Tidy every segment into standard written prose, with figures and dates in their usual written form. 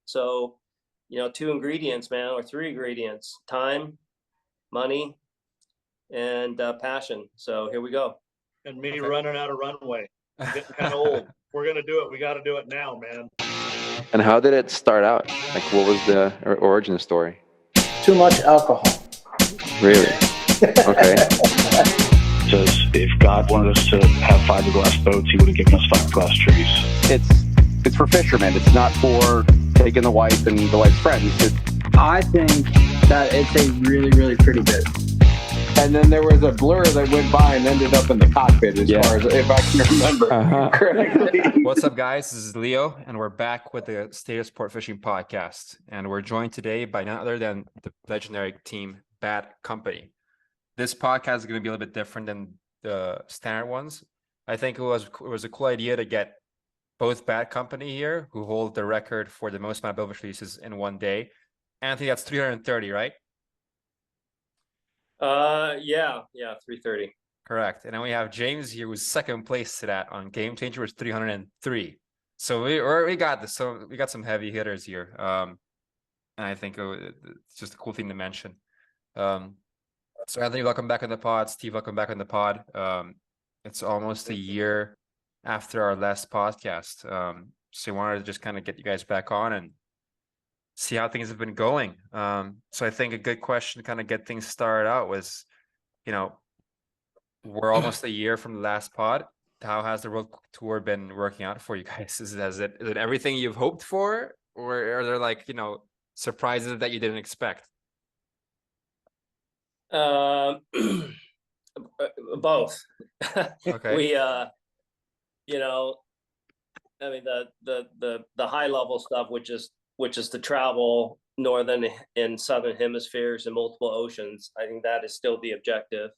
So, two ingredients, man, or three ingredients: time, money, and passion. So here we go. And me running out of runway. I'm getting kind of old. If we're going to do it, we got to do it now, man. And how did it start out? Like, what was the origin story? Too much alcohol. Really? Okay. Says if God wanted us to have fiberglass boats, he would have given us fiberglass trees. It's for fishermen. It's not for taking the wife and the wife's friends. I think that it's a really, really pretty bit. And then there was a blur that went by and ended up in the cockpit, as far as if I can remember correctly. What's up, guys? This is Leo, and we're back with the State of Sportfishing podcast. And we're joined today by none other than the legendary team Bad Company. This podcast is going to be a little bit different than the standard ones. I think it was a cool idea to get both Bad Company here, who hold the record for the most amount of Billfish releases in one day. And I think that's 330, right? Yeah, 330. Correct. And then we have James here, who's second place to that on Game Changer, was 303. So we got this. So we got some heavy hitters here. And I think it's just a cool thing to mention. So Anthony, welcome back on the pod. Steve, welcome back on the pod. It's almost a year after our last podcast. So I wanted to just kind of get you guys back on and see how things have been going. So I think a good question to kind of get things started out was, we're almost a year from the last pod. How has the World Tour been working out for you guys? Is it everything you've hoped for, or are there surprises that you didn't expect? Both. Okay. We I mean the high level stuff, which is to travel northern and southern hemispheres in multiple oceans. I think that is still the objective.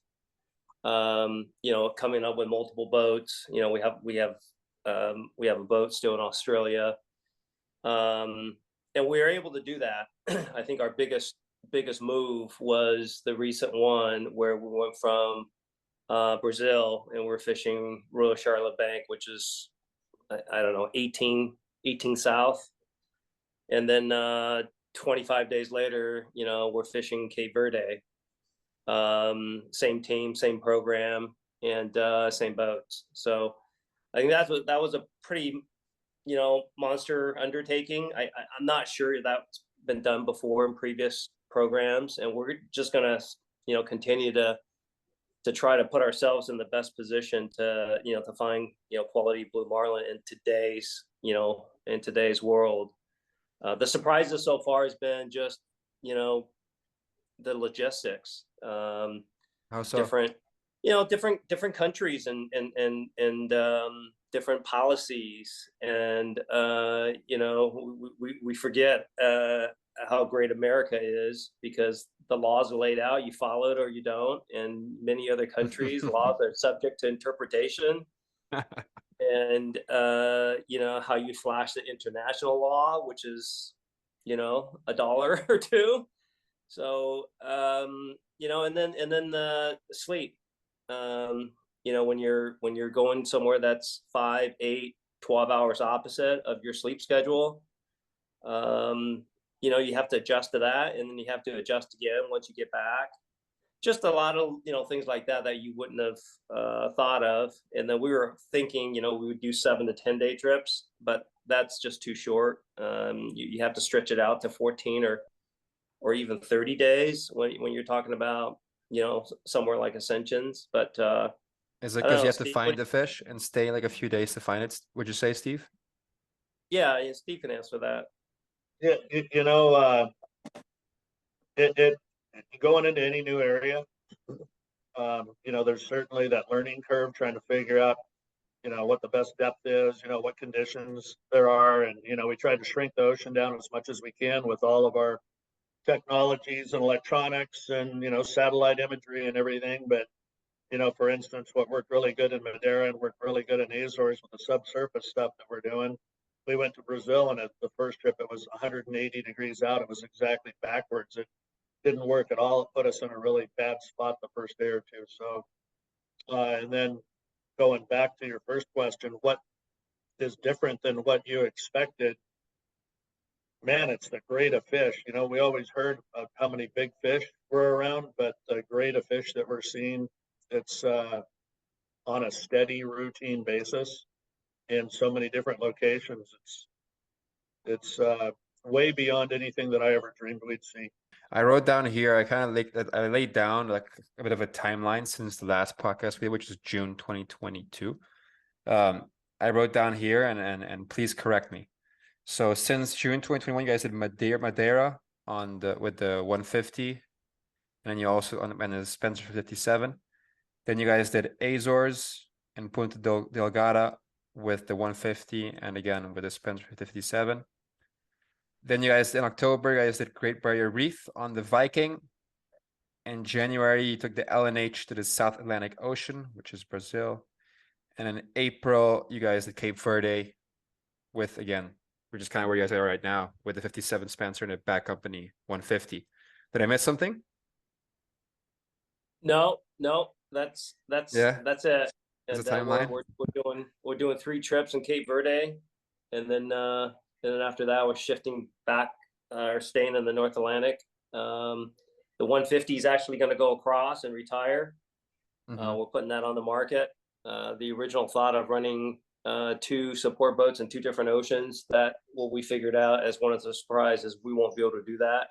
Coming up with multiple boats. We have a boat still in Australia, and we were able to do that. I think our biggest move was the recent one where we went from Brazil and we're fishing Royal Charlotte Bank, which is I don't know 18 south, and then 25 days later, we're fishing Cape Verde. Same team, same program, and same boats. So I think that was a pretty monster undertaking. I'm not sure that's been done before in previous programs, and we're just gonna continue to try to put ourselves in the best position to find quality blue marlin in today's world. The surprises so far has been just the logistics. How so? Different countries and different policies, and we forget how great America is because the laws are laid out, you follow it or you don't. And many other countries, laws are subject to interpretation. And how you flash the international law, which is $1 or $2. So and then the sleep. When you're going somewhere that's 5, 8, 12 hours opposite of your sleep schedule, you have to adjust to that, and then you have to adjust again once you get back. Just a lot of things like that you wouldn't have thought of. And then we were thinking we would do 7 to 10 day trips, but that's just too short. You have to stretch it out to 14 or even 30 days when you're talking about somewhere like Ascensions. But is it because you have to find the fish and stay like a few days to find it, would you say, Steve? Yeah, Steve can answer that. Yeah, going into any new area, there's certainly that learning curve, trying to figure out, what the best depth is, what conditions there are. And, we try to shrink the ocean down as much as we can with all of our technologies and electronics and, satellite imagery and everything. But, for instance, what worked really good in Madeira and worked really good in Azores with the subsurface stuff that we're doing. We went to Brazil, and at the first trip, it was 180 degrees out. It was exactly backwards. It didn't work at all. It put us in a really bad spot the first day or two. So, and then going back to your first question, what is different than what you expected? man, it's the grade of fish. You know, we always heard of how many big fish were around, but the grade of fish that we're seeing, it's on a steady, routine basis in so many different locations. It's way beyond anything that I ever dreamed we'd see. I wrote down here, I laid down like a bit of a timeline since the last podcast we did, which is June 2022. I wrote down here and please correct me. So since June 2021, you guys did Madeira on with the 150, and then you also on the Spencer 57. Then you guys did Azores and Punta Delgada with the 150, and again with the Spencer 57. Then you guys in October, you guys did Great Barrier Reef on the Viking. In January, you took the LNH to the South Atlantic Ocean, which is Brazil. And in April, you guys did Cape Verde with, again, which is kind of where you guys are right now, with the 57 Spencer and a back company 150. Did I miss something? No, that's Yeah. that's it. There's And a timeline? we're doing 3 trips in Cape Verde, and then after that we're shifting back or staying in the North Atlantic. The 150 is actually going to go across and retire. We're putting that on the market. The original thought of running 2 support boats in 2 different oceans, that what we figured out as one of the surprises, we won't be able to do that.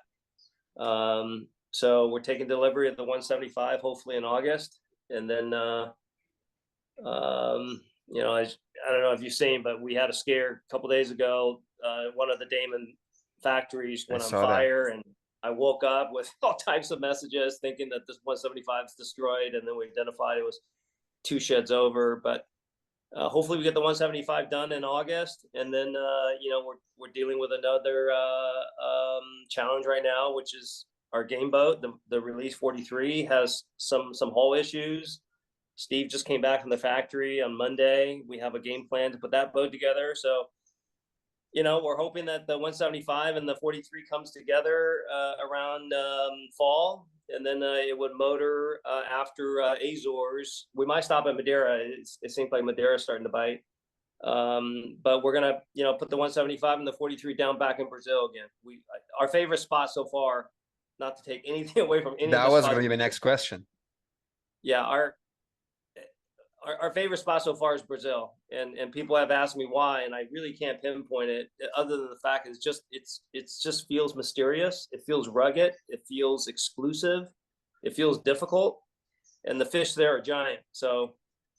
So we're taking delivery of the 175 hopefully in August, and then you know, I don't know if you've seen, but we had a scare a couple days ago. One of the Damon factories went on fire, and I woke up with all types of messages thinking that this 175 is destroyed, and then we identified it was 2 sheds over. But hopefully we get the 175 done in August, and then you know, we're dealing with another challenge right now, which is our game boat. The Release 43 has some hull issues. Steve just came back from the factory on Monday. We have a game plan to put that boat together. So, you know, we're hoping that the 175 and the 43 comes together around fall, and then it would motor after Azores. We might stop at Madeira. It seems like Madeira is starting to bite. But we're gonna, you know, put the 175 and the 43 down back in Brazil again. Our favorite spot so far, not to take anything away from any. That was going to be my next question. Yeah, our favorite spot so far is Brazil, and people have asked me why, and I really can't pinpoint it other than the fact it's just feels mysterious. It feels rugged. It feels exclusive. It feels difficult, and the fish there are giant. So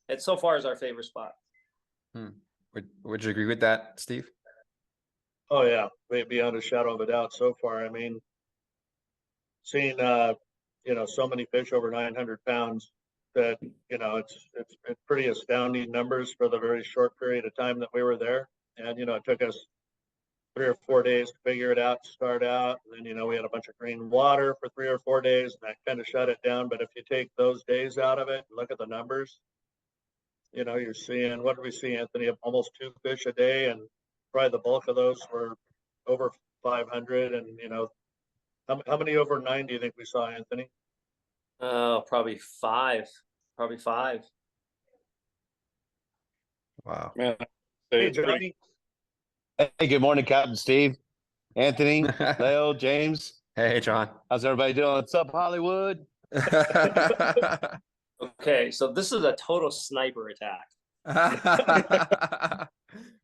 it so far is our favorite spot. Would you agree with that, Steve? Oh yeah, beyond a shadow of a doubt so far. I mean, seeing you know, so many fish over 900 pounds, that, you know, it's pretty astounding numbers for the very short period of time that we were there. And, you know, it took us 3 or 4 days to figure it out, to start out. And then, you know, we had a bunch of green water for 3 or 4 days, and that kind of shut it down. But if you take those days out of it and look at the numbers, you know, you're seeing, what do we see, Anthony? Almost 2 fish a day, and probably the bulk of those were over 500. And, you know, how many over 9 do you think we saw, Anthony? Probably 5. Wow. Yeah. Hey, Johnny. Hey, good morning, Captain Steve, Anthony, Leo, James. Hey, John. How's everybody doing? What's up, Hollywood? Okay, so this is a total sniper attack.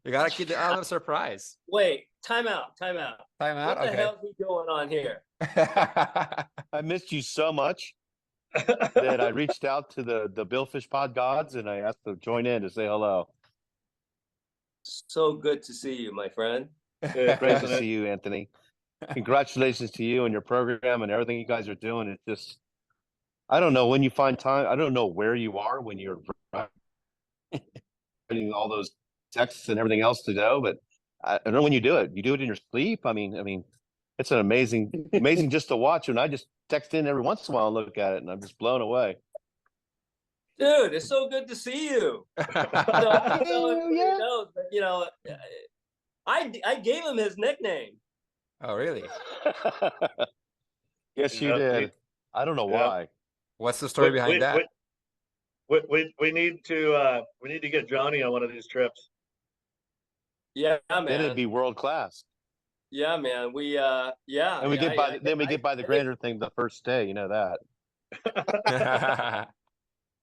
You gotta keep the element of surprise. Wait, time out. Time out. What the Okay. hell is going on here? I missed you so much that I reached out to the Billfish pod gods, and I asked to join in to say hello. So good to see you, my friend. Great to see you, Anthony. Congratulations to you and your program and everything you guys are doing. It's just, I don't know when you find time. I don't know where you are when you're writing all those texts and everything else to do, but I don't know when you do it. You do it in your sleep. I mean, it's an amazing just to watch. And I just text in every once in a while and look at it, and I'm just blown away. Dude, it's so good to see you. I don't know if everybody knows, but, you know, I gave him his nickname. Oh, really? Yes, you did. I don't know why. What's the story behind that? We need to get Johnny on one of these trips. Yeah, man. Then it'd be world class. Yeah, man. Yeah. And we get by, then we get by the I think- grander thing the first day, you know that.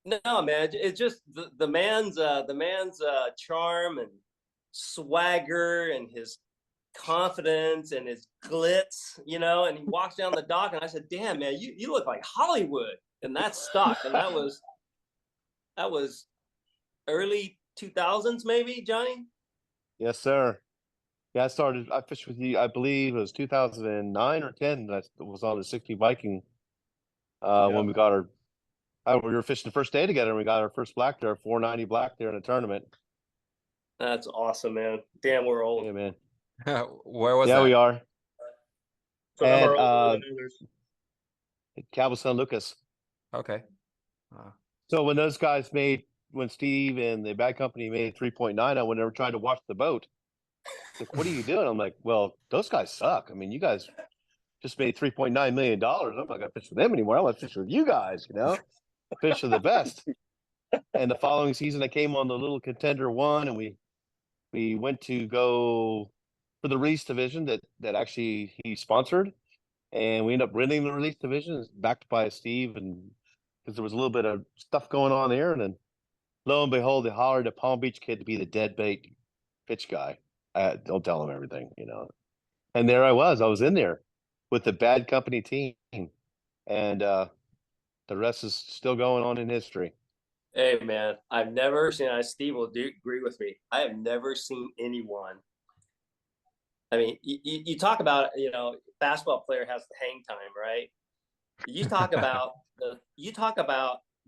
No, man. It's just the man's charm and swagger and his confidence and his glitz, you know. And he walks down the dock, and I said, "Damn, man, you look like Hollywood." And that stuck, and that was early 2000s, maybe, Johnny. Yes, sir. Yeah, I fished with you, I believe it was 2009 or 10. That was on the 60 Viking. When we got we were fishing the first day together, and we got our first black there, 490 black there in a tournament. That's awesome, man. Damn, we're old. Yeah, man. Where was Yeah, that? we are. Some And, are older than others. Cabo San Lucas. Okay. So when Steve and the bad company made 3.9, I went over tried to watch the boat. Like, what are you doing? I'm like, well, those guys suck. I mean, you guys just made $3.9 million. I'm not gonna fish with them anymore. I want to fish with you guys, you know? Fish are the best. And the following season I came on the Little Contender 1, and we went to go for the release division that actually he sponsored. And we ended up winning the release division, backed by Steve, and because there was a little bit of stuff going on there. And then lo and behold, they hollered a Palm Beach kid to be the dead bait pitch guy. Don't tell him everything, you know. And there I was in there with the bad company team. And the rest is still going on in history. Hey, man, I've never seen. Steve will agree with me. I have never seen anyone. I mean, you talk about, you know, basketball player has the hang time, right? You talk about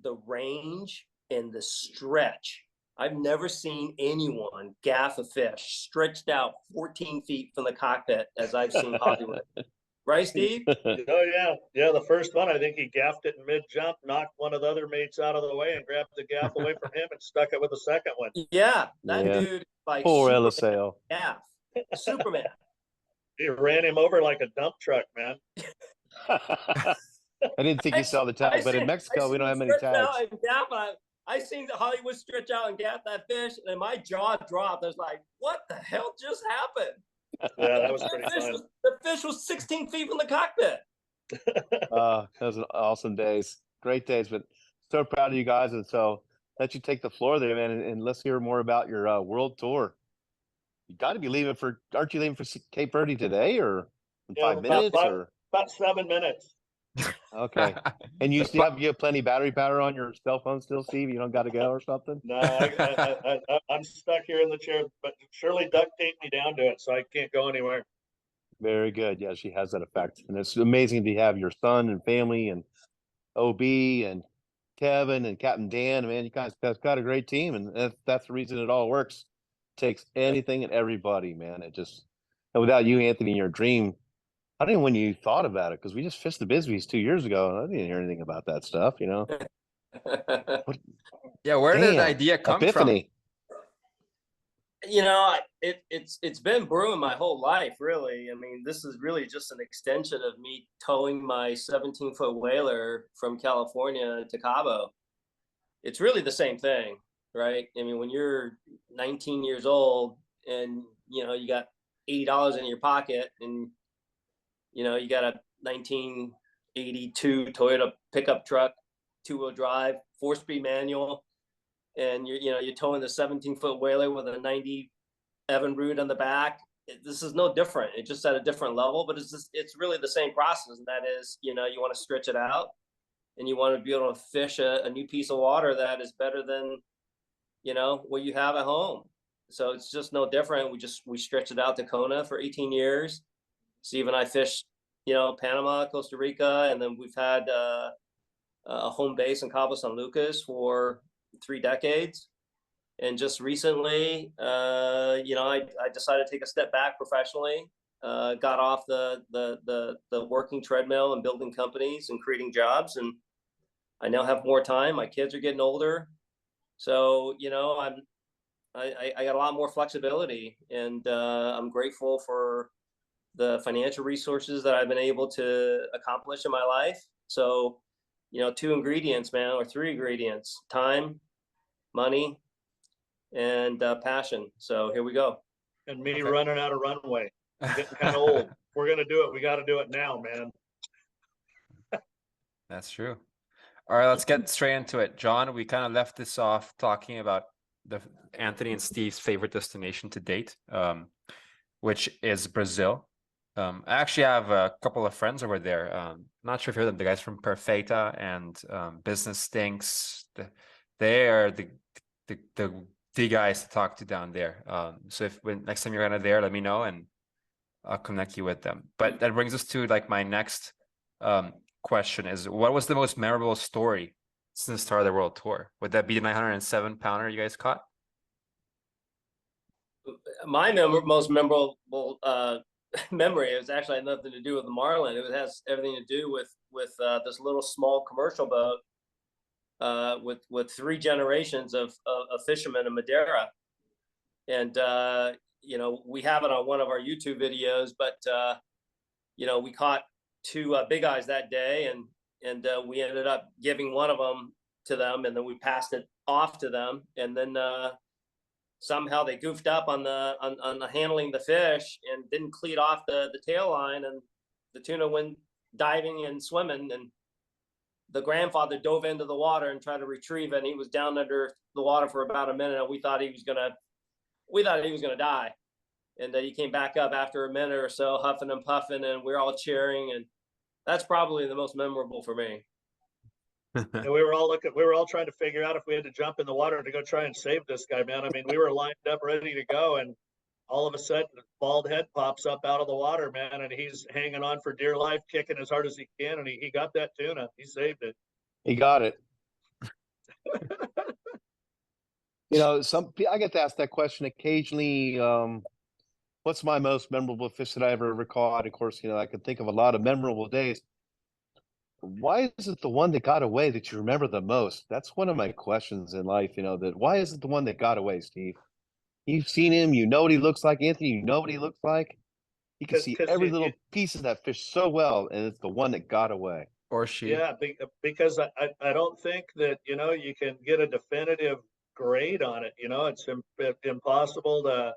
the range and the stretch. I've never seen anyone gaff a fish stretched out 14 feet from the cockpit as I've seen Hollywood. Right, Steve? Oh yeah. The first one, I think he gaffed it in mid jump, knocked one of the other mates out of the way, and grabbed the gaff away from him and stuck it with the second one. Yeah, that Yeah. dude like Poor Superman LSAO. gaff. Superman. He ran him over like a dump truck, man. I didn't think you saw the tag, but in Mexico we don't have many tags. I seen the Hollywood stretch out and gaff that fish, and my jaw dropped. I was like, "What the hell just happened?" Yeah, that was pretty fun. The fish was 16 feet from the cockpit. Those are awesome days, great days. But so proud of you guys, and so let you take the floor there, man, and let's hear more about your world tour. You got to be leaving aren't you leaving for Cape Verde today, or in 5 minutes, or about 7 minutes? Okay. And you have plenty of battery power on your cell phone still, Steve? You don't got to go or something? No, I'm stuck here in the chair, but Shirley duct taped me down to it, so I can't go anywhere. Very good. Yeah, she has that effect. And it's amazing to have your son and family and OB and Kevin and Captain Dan. Man, you guys got a great team, and that's the reason it all works. It takes anything and everybody, man. And without you, Anthony, your dream, I don't know when you thought about it, because we just fished the Bisbees 2 years ago, and I didn't hear anything about that stuff, you know? Yeah, where did the idea come Epiphany. You know, it's been brewing my whole life, really. I mean, this is really just an extension of me towing my 17-foot whaler from California to Cabo. It's really the same thing, right? I mean, when you're 19 years old and, you know, you got $80 in your pocket, and you know, you got a 1982 Toyota pickup truck, 2-wheel drive, 4-speed manual, and you're towing the 17-foot whaler with a 90 Evinrude on the back. This is no different. It's just at a different level, but it's really the same process. And that is, you know, you want to stretch it out, and you want to be able to fish a new piece of water that is better than, you know, what you have at home. So it's just no different. We stretched it out to Kona for 18 years. Steve and I fished, you know, Panama, Costa Rica, and then we've had a home base in Cabo San Lucas for 3 decades. And just recently, you know, I decided to take a step back professionally. Got off the working treadmill and building companies and creating jobs, and I now have more time. My kids are getting older, so you know, I got a lot more flexibility, and I'm grateful for the financial resources that I've been able to accomplish in my life. So, you know, 2 ingredients, man, or 3 ingredients: time, money, and passion. So here we go. And me running out of runway. getting kind of old. If we're gonna do it, we got to do it now, man. That's true. All right, let's get straight into it. John, we kind of left this off talking about the Anthony and Steve's favorite destination to date, which is Brazil. I actually have a couple of friends over there. Not sure if you heard them, the guys from Perfeita and Business Stinks. They are the guys to talk to down there. So if when next time you're there, let me know and I'll connect you with them. But that brings us to like my next question is, what was the most memorable story since the start of the World Tour? Would that be the 907 pounder you guys caught? My most memorable memory is actually had nothing to do with the marlin. It has everything to do with this little small commercial boat with 3 generations of fishermen in Madeira, and you know, we have it on one of our YouTube videos, but you know, we caught 2 big eyes that day, and we ended up giving one of them to them, and then we passed it off to them, and then somehow they goofed up on the handling the fish and didn't cleat off the tail line, and the tuna went diving and swimming, and the grandfather dove into the water and tried to retrieve it, and he was down under the water for about a minute, and we thought he was gonna die. And he came back up after a minute or so, huffing and puffing, and we were all cheering, and that's probably the most memorable for me. And we were all trying to figure out if we had to jump in the water to go try and save this guy, man. I mean, we were lined up ready to go, and all of a sudden, a bald head pops up out of the water, man, and he's hanging on for dear life, kicking as hard as he can, and he got that tuna. He saved it. He got it. You know, I get to ask that question occasionally. What's my most memorable fish that I ever caught? Of course, you know, I can think of a lot of memorable days. Why is it the one that got away that you remember the most? That's one of my questions in life, you know, that why is it the one that got away, Steve? You've seen him, you know what he looks like, Anthony, you know what he looks like. You can see every little piece of that fish so well, and it's the one that got away. Or she. Yeah, because I don't think that, you know, you can get a definitive grade on it. You know, it's impossible to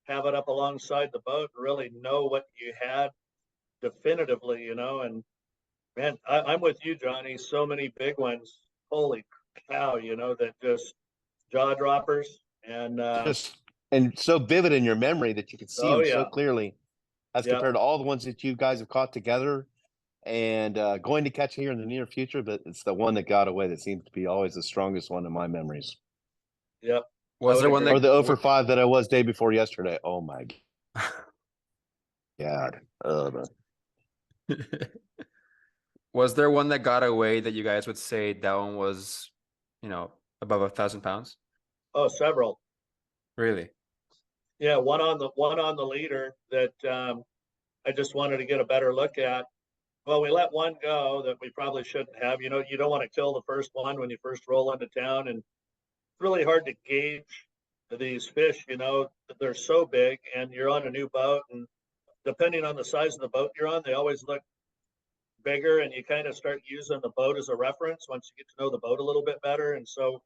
have it up alongside the boat and really know what you had definitively, you know. And man, I'm with you, Johnny. So many big ones. Holy cow, you know, that just jaw droppers, and so vivid in your memory that you can see them so clearly as compared to all the ones that you guys have caught together and going to catch here in the near future. But it's the one that got away that seems to be always the strongest one in my memories. Yep. Was there one that, or the 0 for 5 that I was day before yesterday? Oh my God. Was there one that got away that you guys would say that one was, you know, above 1,000 pounds? Oh, several. Really? Yeah, one on the leader that I just wanted to get a better look at. Well, we let one go that we probably shouldn't have. You know, you don't want to kill the first one when you first roll into town, and it's really hard to gauge these fish. You know, they're so big, and you're on a new boat, and depending on the size of the boat you're on, they always look bigger, and you kind of start using the boat as a reference once you get to know the boat a little bit better. And so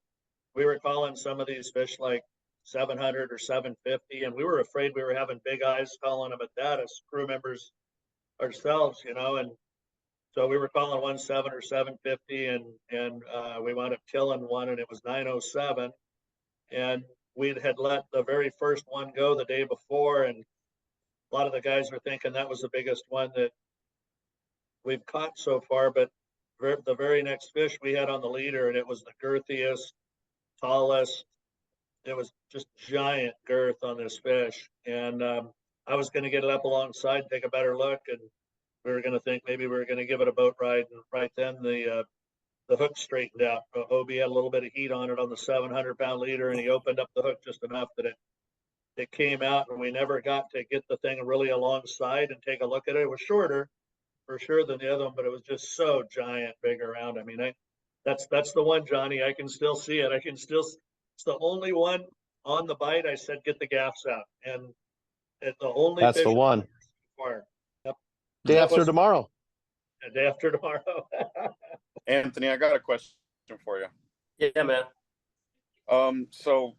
we were calling some of these fish like 700 or 750, and we were afraid we were having big eyes calling them at that as crew members ourselves, you know. And so we were calling one 7 or 750, and we wound up killing one, and it was 907. And we had let the very first one go the day before, and a lot of the guys were thinking that was the biggest one that we've caught so far. But the very next fish we had on the leader, and it was the girthiest, tallest. It was just giant girth on this fish, and I was going to get it up alongside, take a better look, and we were going to think maybe we were going to give it a boat ride. And right then the hook straightened out. Obi had a little bit of heat on it on the 700-pound leader, and he opened up the hook just enough that it came out, and we never got to get the thing really alongside and take a look at it. It was shorter for sure than the other one, but it was just so giant, big around. I mean, that's the one, Johnny. I can still see it. It's the only one on the bite. I said, get the gaffs out, and it's the only. That's fish the one. Yep. Day after tomorrow. Day after tomorrow. Anthony, I got a question for you. Yeah, man. So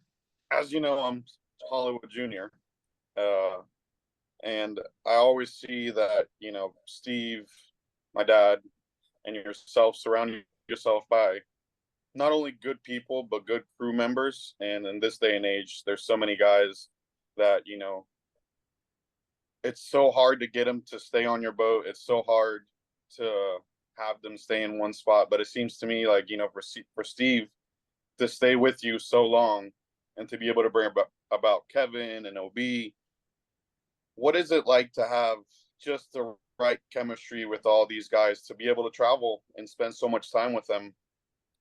as you know, I'm Hollywood Junior, And I always see that, you know, Steve, my dad, and yourself surround yourself by not only good people, but good crew members. And in this day and age, there's so many guys that, you know, it's so hard to get them to stay on your boat. It's so hard to have them stay in one spot. But it seems to me like, you know, for Steve to stay with you so long and to be able to bring about Kevin and OB, what is it like to have just the right chemistry with all these guys, to be able to travel and spend so much time with them?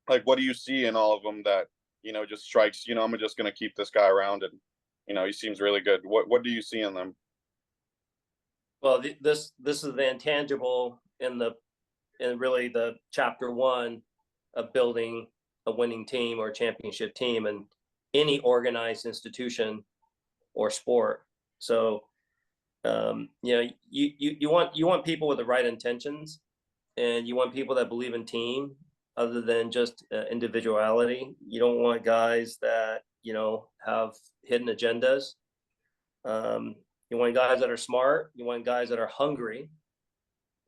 Like, what do you see in all of them that, you know, just strikes, you know, I'm just going to keep this guy around, and, you know, he seems really good. What do you see in them? Well, this is the intangible in really the chapter one of building a winning team or a championship team in any organized institution or sport. So, you know, you want people with the right intentions, and you want people that believe in team other than just individuality. You don't want guys that, you know, have hidden agendas. You want guys that are smart. You want guys that are hungry,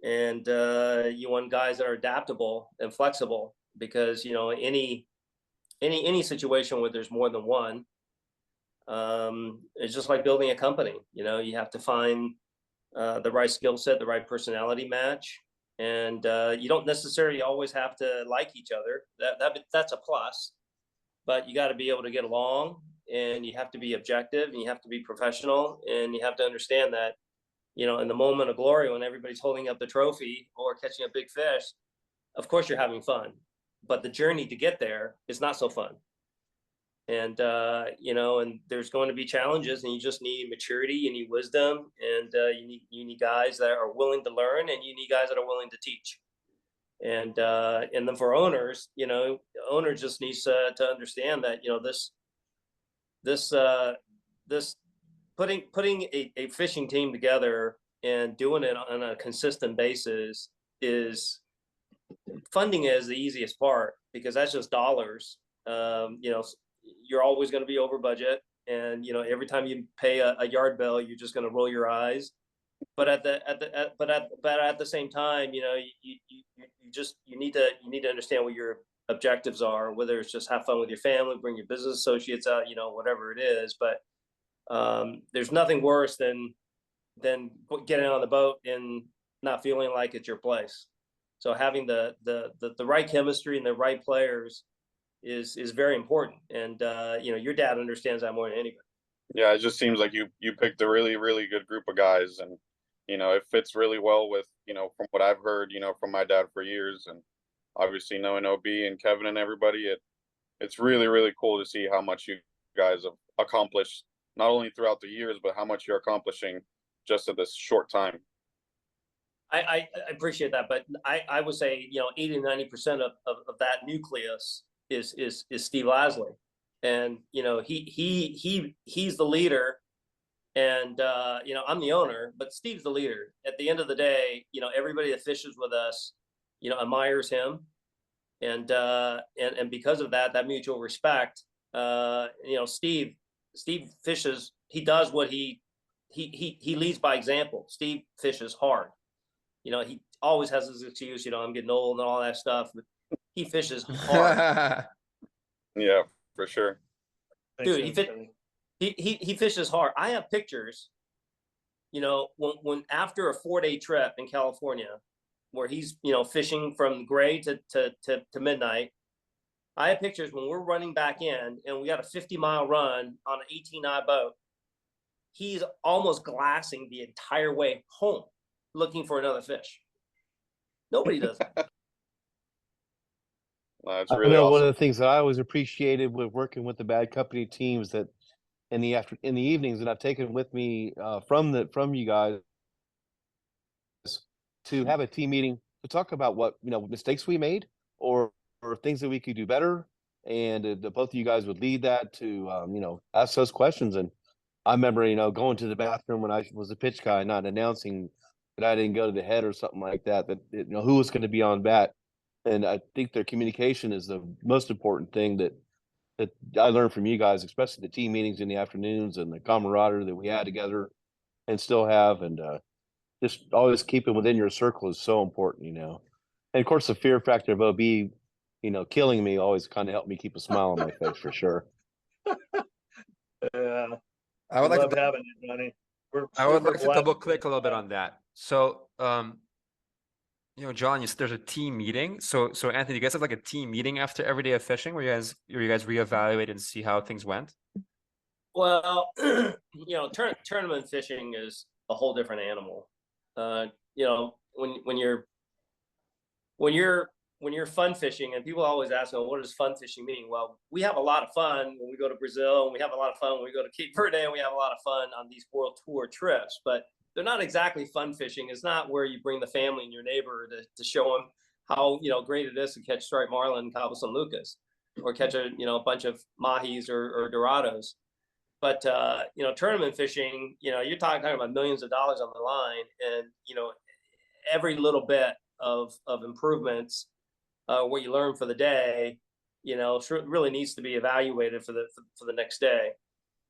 and you want guys that are adaptable and flexible. Because, you know, any situation where there's more than one, it's just like building a company. You know, you have to find the right skill set, the right personality match, and you don't necessarily always have to like each other. That's a plus, but you got to be able to get along, and you have to be objective, and you have to be professional, and you have to understand that, you know, in the moment of glory, when everybody's holding up the trophy or catching a big fish, of course you're having fun, but the journey to get there is not so fun. And you know, and there's going to be challenges, and you just need maturity, you need wisdom, and you need guys that are willing to learn, and you need guys that are willing to teach. And then for owners, you know, owners just needs to understand that, you know, this putting a fishing team together and doing it on a consistent basis is, funding is the easiest part, because that's just dollars. You know, you're always going to be over budget, and, you know, every time you pay a yard bill, you're just going to roll your eyes. But at the same time, you know, you need to understand what your objectives are, whether it's just have fun with your family, bring your business associates out, you know, whatever it is. But there's nothing worse than getting on the boat and not feeling like it's your place. So having the right chemistry and the right players is very important. And you know, your dad understands that more than anybody. Yeah, it just seems like you picked a really, really good group of guys, and, you know, it fits really well with, you know, from what I've heard, you know, from my dad for years, and obviously knowing OB and Kevin and everybody, it's really, really cool to see how much you guys have accomplished, not only throughout the years, but how much you're accomplishing just at this short time. I appreciate that, but I would say, you know, 80-90% of that nucleus is Steve Lassley, and, you know, he's the leader, and you know, I'm the owner, but Steve's the leader. At the end of the day, you know, everybody that fishes with us, you know, admires him, and because of that mutual respect, you know, Steve fishes. He does what he leads by example. Steve fishes hard. You know, he always has his excuse, you know, I'm getting old and all that stuff, but he fishes hard. Yeah, for sure. Dude, he fishes hard. I have pictures, you know, when after a 4-day trip in California, where he's, you know, fishing from gray to midnight. I have pictures when we're running back in, and we got a 50-mile run on an 18-eye boat. He's almost glassing the entire way home, looking for another fish. Nobody does that. It's really I know awesome. one of the things that I always appreciated with working with the Bad Company teams, that in the evenings that I've taken with me from you guys, to have a team meeting to talk about what, you know, mistakes we made, or things that we could do better, and both of you guys would lead that to you know, ask those questions. And I remember, you know, going to the bathroom when I was a pitch guy, not announcing that I didn't go to the head or something like that, you know, who was going to be on bat. And I think their communication is the most important thing that I learned from you guys, especially the team meetings in the afternoons and the camaraderie that we had together. and still have, and just always keep it within your circle is so important, you know. And of course, the fear factor of OB, you know, killing me always kind of helped me keep a smile on my face for sure. Yeah, I we would like love to having you, Johnny. We're I would super like to blessed. double click a little bit on that. So, you know, John, you said there's a team meeting. So Anthony, you guys have like a team meeting after every day of fishing where you guys reevaluate and see how things went? Well, you know, tournament fishing is a whole different animal. You know, when you're fun fishing, and people always ask, "Well, what does fun fishing mean?" Well, we have a lot of fun when we go to Brazil, and we have a lot of fun when we go to Cape Verde, and we have a lot of fun on these world tour trips. But they're not exactly fun fishing. It's not where you bring the family and your neighbor to show them how, you know, great it is to catch striped marlin in Cabo San Lucas, or catch a, you know, a bunch of mahis or dorados. But you know, tournament fishing, you know, you're talking about millions of dollars on the line, and you know, every little bit of improvements, what you learn for the day, you know, really needs to be evaluated for the next day.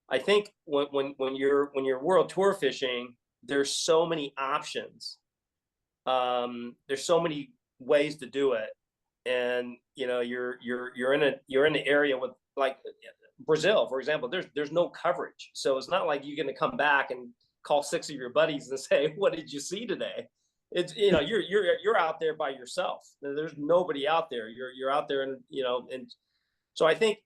I think when you're world tour fishing, there's so many options. There's so many ways to do it, and you know, you're in an area with, like Brazil, for example. There's no coverage, so it's not like you're going to come back and call 6 of your buddies and say, "What did you see today?" It's, you know, you're out there by yourself. There's nobody out there. You're out there, and you know, and so I think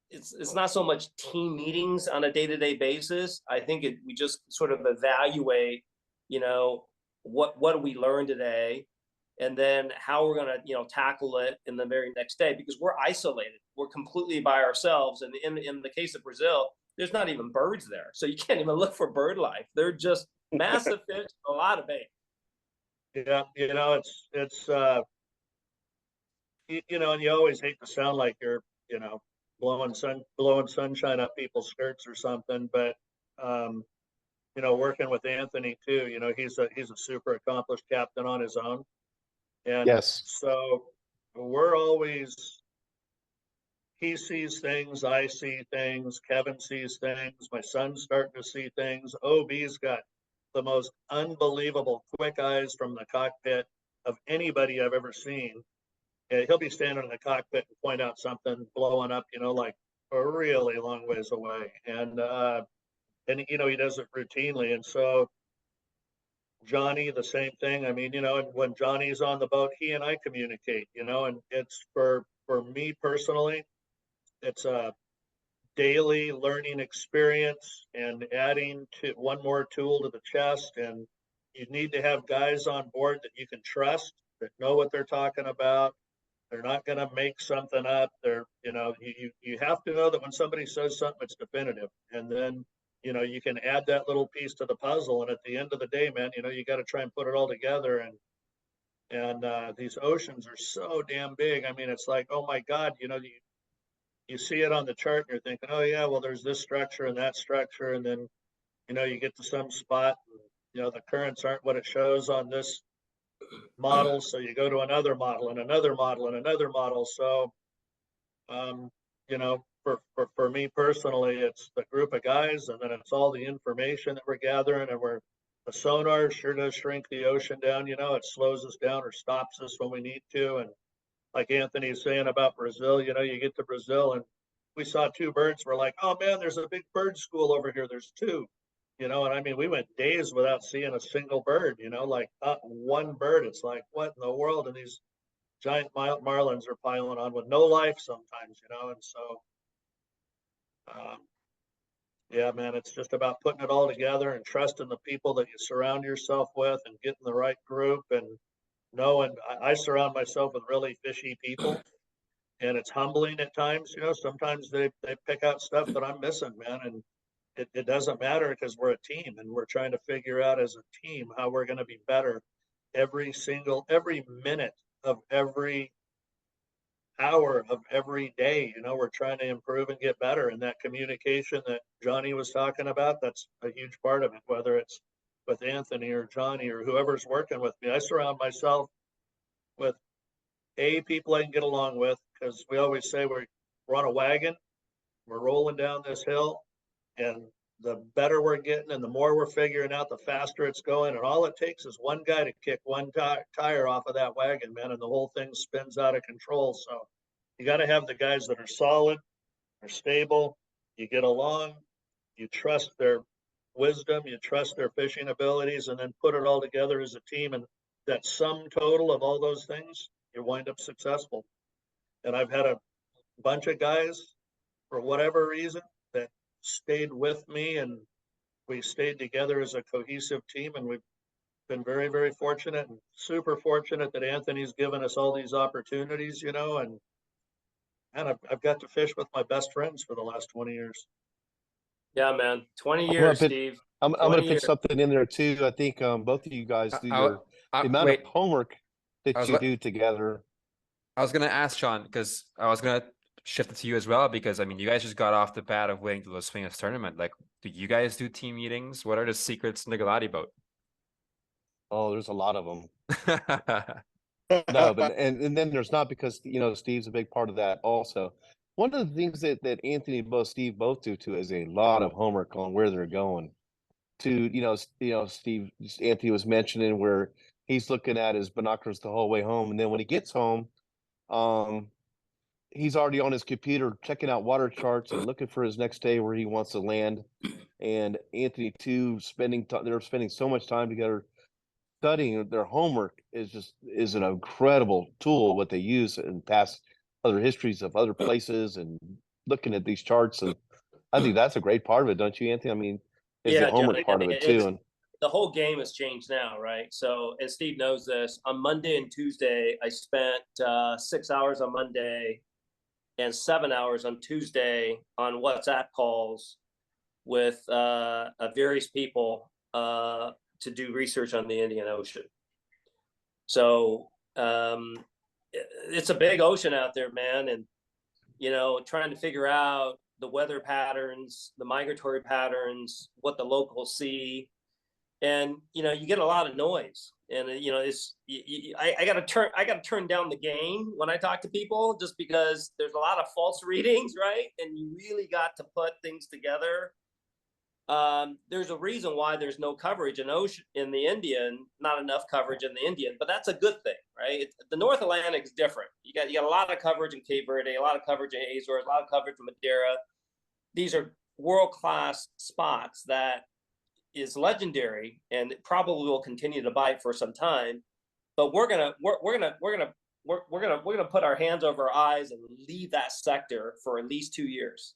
it's not so much team meetings on a day-to-day basis. I think we just sort of evaluate, you know, what do we learn today, and then how we're going to, you know, tackle it in the very next day, because we're isolated. We're completely by ourselves. And in the case of Brazil, there's not even birds there. So you can't even look for bird life. They're just massive fish, a lot of bait. Yeah, you know, it's you know, and you always hate to sound like you're, you know, blowing sunshine up people's skirts or something, but you know, working with Anthony too, you know, he's a super accomplished captain on his own. And Yes. so we're always, he sees things, I see things, Kevin sees things, my son's starting to see things. OB's got the most unbelievable quick eyes from the cockpit of anybody I've ever seen. And he'll be standing in the cockpit and point out something blowing up, you know, like a really long ways away. And you know, he does it routinely. And so Johnny, the same thing. I mean, you know, and when Johnny's on the boat, he and I communicate, you know, and it's for me personally, it's a daily learning experience and adding to one more tool to the chest. And you need to have guys on board that you can trust, that know what they're talking about. They're not going to make something up. They're, you know, you have to know that when somebody says something, it's definitive. And then, you know, you can add that little piece to the puzzle. And at the end of the day, man, you know, you got to try and put it all together. And these oceans are so damn big. I mean, it's like, oh my God, you know, you see it on the chart and you're thinking, oh yeah, well, there's this structure and that structure. And then, you know, you get to some spot, and, you know, the currents aren't what it shows on this model. So you go to another model and another model and another model. So, you know, for me personally, it's the group of guys, and then it's all the information that we're gathering, and the sonar sure does shrink the ocean down. You know, it slows us down or stops us when we need to. And like Anthony's saying about Brazil, you know, you get to Brazil and we saw 2 birds. We're like, oh man, there's a big bird school over here. There's 2, you know, and I mean, we went days without seeing a single bird, you know, like not one bird. It's like, what in the world? And these giant marlins are piling on with no life sometimes, you know. And so, yeah, man, it's just about putting it all together and trusting the people that you surround yourself with and getting the right group. And knowing I surround myself with really fishy people, and it's humbling at times. You know, sometimes they pick out stuff that I'm missing, man. And it doesn't matter, because we're a team and we're trying to figure out as a team how we're going to be better every minute of every hour of every day. You know, we're trying to improve and get better. And that communication that Johnny was talking about, that's a huge part of it, whether it's with Anthony or Johnny or whoever's working with me. I surround myself with people I can get along with, because we always say we're on a wagon, we're rolling down this hill, and the better we're getting and the more we're figuring out, the faster it's going. And all it takes is one guy to kick one tire off of that wagon, man, and the whole thing spins out of control. So you got to have the guys that are solid, are stable, you get along, you trust their wisdom, you trust their fishing abilities, and then put it all together as a team. And that sum total of all those things, you wind up successful. And I've had a bunch of guys, for whatever reason, that stayed with me, and we stayed together as a cohesive team. And we've been very, very fortunate, and super fortunate that Anthony's given us all these opportunities, you know, and I've got to fish with my best friends for the last 20 years. Yeah, man. 20 years, Steve. I'm going to put years. something in there too. I think both of you guys do the amount of homework that you do together. I was going to ask Sean, because I was going to shift it to you as well, because I mean, you guys just got off the bat of winning the Las Vegas tournament. Like, do you guys do team meetings? What are the secrets in the Galati boat? Oh, there's a lot of them. No, but and then there's not, because you know Steve's a big part of that also. One of the things that Anthony and Steve both do too is a lot of homework on where they're going. Steve Anthony was mentioning where he's looking at his binoculars the whole way home, and then when he gets home, he's already on his computer checking out water charts and looking for his next day where he wants to land. And Anthony too, they're spending so much time together. Studying their homework is an incredible tool, what they use in past other histories of other places and looking at these charts. And I think that's a great part of it, don't you, Anthony? I mean, is the homework Johnny, part of it too. And the whole game has changed now, right? So, and Steve knows this, on Monday and Tuesday, I spent 6 hours on Monday and 7 hours on Tuesday on WhatsApp calls with various people to do research on the Indian Ocean. So it's a big ocean out there, man. And, you know, trying to figure out the weather patterns, the migratory patterns, what the locals see. And, you know, you get a lot of noise. And, you know, I got to turn down the game when I talk to people, just because there's a lot of false readings, right? And you really got to put things together. There's a reason why there's no coverage in the Indian, not enough coverage in the Indian, but that's a good thing, right? The North Atlantic is different. You got a lot of coverage in Cape Verde, a lot of coverage in Azores, a lot of coverage in Madeira. These are world-class spots that is legendary and probably will continue to bite for some time. But we're gonna put our hands over our eyes and leave that sector for at least 2 years.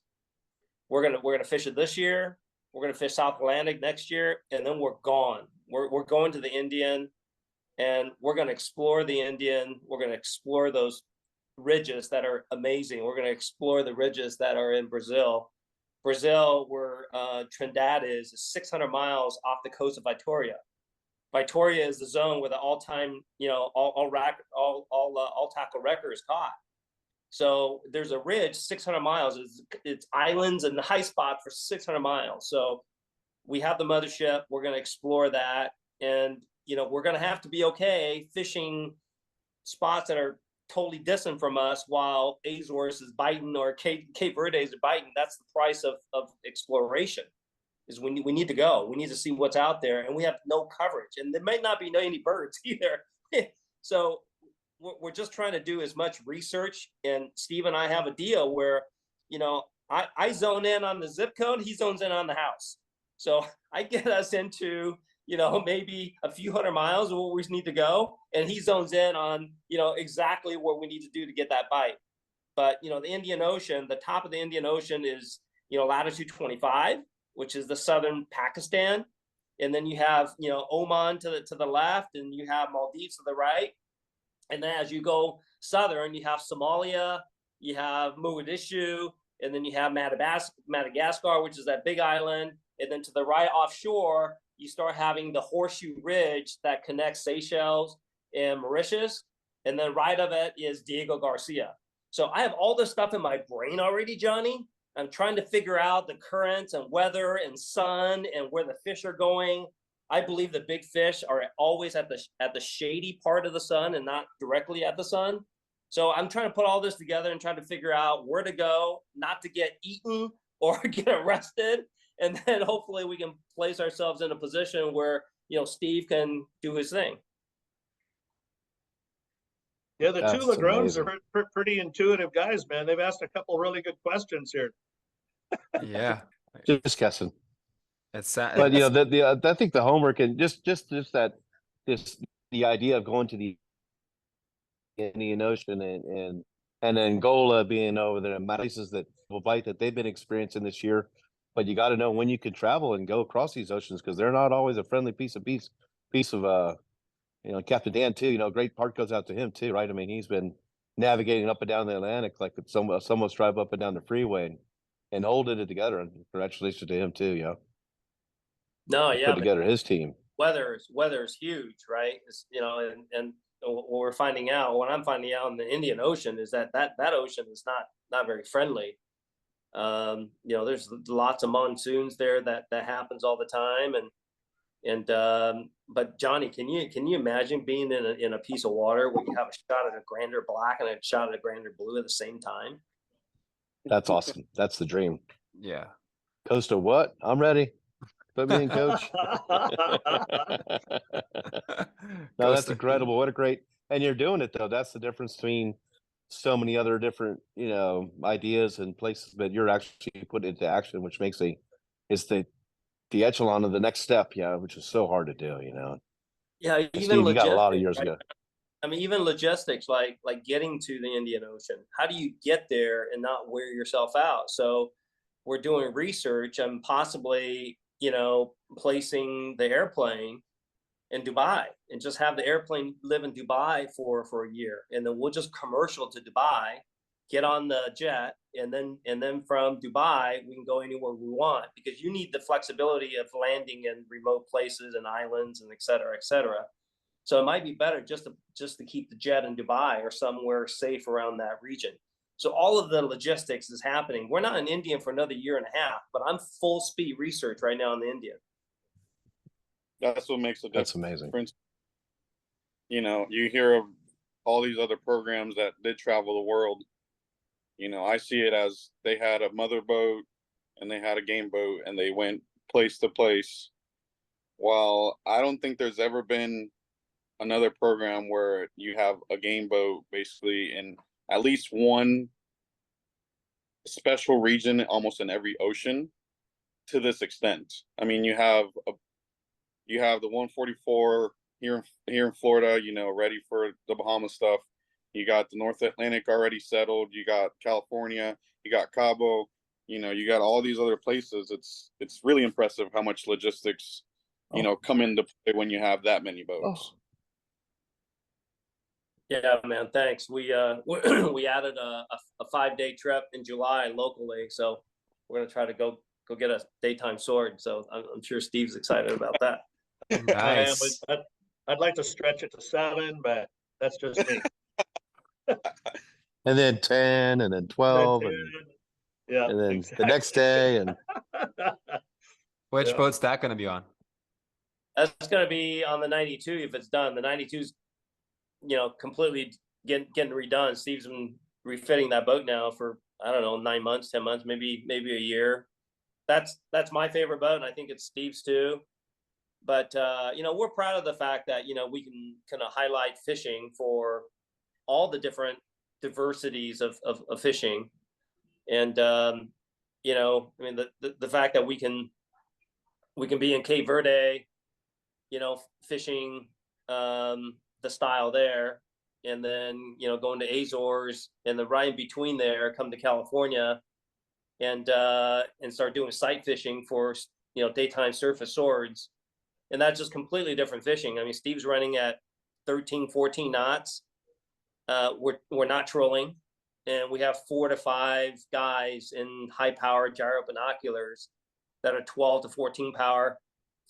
We're gonna fish it this year. We're going to fish South Atlantic next year, and then we're gone. We're going to the Indian, and we're going to explore the Indian. We're going to explore those ridges that are amazing. We're going to explore the ridges that are in Brazil. Brazil, where Trindade is 600 miles off the coast of Vitoria. Vitoria is the zone where the all-time, you know, all tackle record is caught. So there's a ridge 600 miles. It's islands and the high spot for 600 miles. So we have the mothership. We're going to explore that. And, you know, we're going to have to be okay fishing spots that are totally distant from us while Azores is biting or Cape Verde is biting. That's the price of exploration, is we need to go. We need to see what's out there. And we have no coverage. And there may not be any birds either. So we're just trying to do as much research. And Steve and I have a deal where, you know, I zone in on the zip code, he zones in on the house. So I get us into, you know, maybe a few hundred miles of where we need to go, and he zones in on, you know, exactly what we need to do to get that bite. But, you know, the Indian Ocean, the top of the Indian Ocean is, you know, latitude 25, which is the southern Pakistan. And then you have, you know, Oman to the left, and you have Maldives to the right. And then as you go southern, you have Somalia, you have Mogadishu, and then you have Madagascar, which is that big island. And then to the right offshore, you start having the Horseshoe Ridge that connects Seychelles and Mauritius. And then right of it is Diego Garcia. So I have all this stuff in my brain already, Johnny. I'm trying to figure out the currents and weather and sun and where the fish are going. I believe the big fish are always at the shady part of the sun and not directly at the sun. So I'm trying to put all this together and trying to figure out where to go, not to get eaten or get arrested, and then hopefully we can place ourselves in a position where, Steve can do his thing. Yeah, the two That's Lagrones amazing. are pretty intuitive guys, man. They've asked a couple really good questions here. Yeah, Just guessing. it's But I think the homework and just the idea of going to the Indian Ocean and Angola being over there, and places that will bite that they've been experiencing this year. But you got to know when you can travel and go across these oceans, because they're not always a friendly piece of Captain Dan too. Great part goes out to him too, right? I mean, he's been navigating up and down the Atlantic like it's almost drive up and down the freeway and holding it together. And congratulations to him too. No, He's yeah, put together his team. weather is huge, right? And what I'm finding out in the Indian Ocean is that ocean is not very friendly. There's lots of monsoons there that happens all the time, but Johnny, can you imagine being in a piece of water where you have a shot at a grander black and a shot at a grander blue at the same time? That's awesome. That's the dream. yeah. Costa what? I'm ready. Put me in, coach. No, that's incredible. What a great, and you're doing it though. That's the difference between so many other different, ideas and places, but you're actually putting it into action, which makes it's the echelon of the next step, which is so hard to do, Yeah, even Steve, you got a lot of logistics, years right? ago. I mean, even logistics, like getting to the Indian Ocean. How do you get there and not wear yourself out? So we're doing research and possibly, placing the airplane in Dubai and just have the airplane live in Dubai for a year, and then we'll just commercial to Dubai, get on the jet, and then from Dubai we can go anywhere we want, because you need the flexibility of landing in remote places and islands and et cetera, et cetera. So it might be better just to keep the jet in Dubai or somewhere safe around that region. So all of the logistics is happening. We're not in India for another year and a half, but I'm full speed research right now in the India. That's what makes a difference. That's amazing. You hear of all these other programs that did travel the world. I see it as they had a mother boat and they had a game boat and they went place to place. While I don't think there's ever been another program where you have a game boat basically in at least one special region, almost in every ocean, to this extent. I mean, you have the 144 here in Florida, ready for the Bahamas stuff. You got the North Atlantic already settled. You got California. You got Cabo. You got all these other places. It's really impressive how much logistics, come into play when you have that many boats. Oh. Yeah, man. Thanks. We added a 5-day trip in July locally, so we're gonna try to go get a daytime sword. So I'm sure Steve's excited about that. Nice. I'd like to stretch it to 7, but that's just me. And then 10, and then 12, yeah, and then exactly. the next day, and Which boat's that going to be on? That's going to be on the 92 if it's done. The 92's, completely getting redone. Steve's been refitting that boat now for, I don't know, 9 months, 10 months, maybe a year. That's my favorite boat, and I think it's Steve's too. But we're proud of the fact that we can kind of highlight fishing for all the different diversities of fishing, and I mean the fact that we can be in Cape Verde, fishing the style there, and then going to Azores, and then right in between there come to California and start doing sight fishing for daytime surface swords. And that's just completely different fishing. I mean, Steve's running at 13, 14 knots. We're not trolling, and we have 4 to 5 guys in high-powered gyro binoculars that are 12 to 14 power.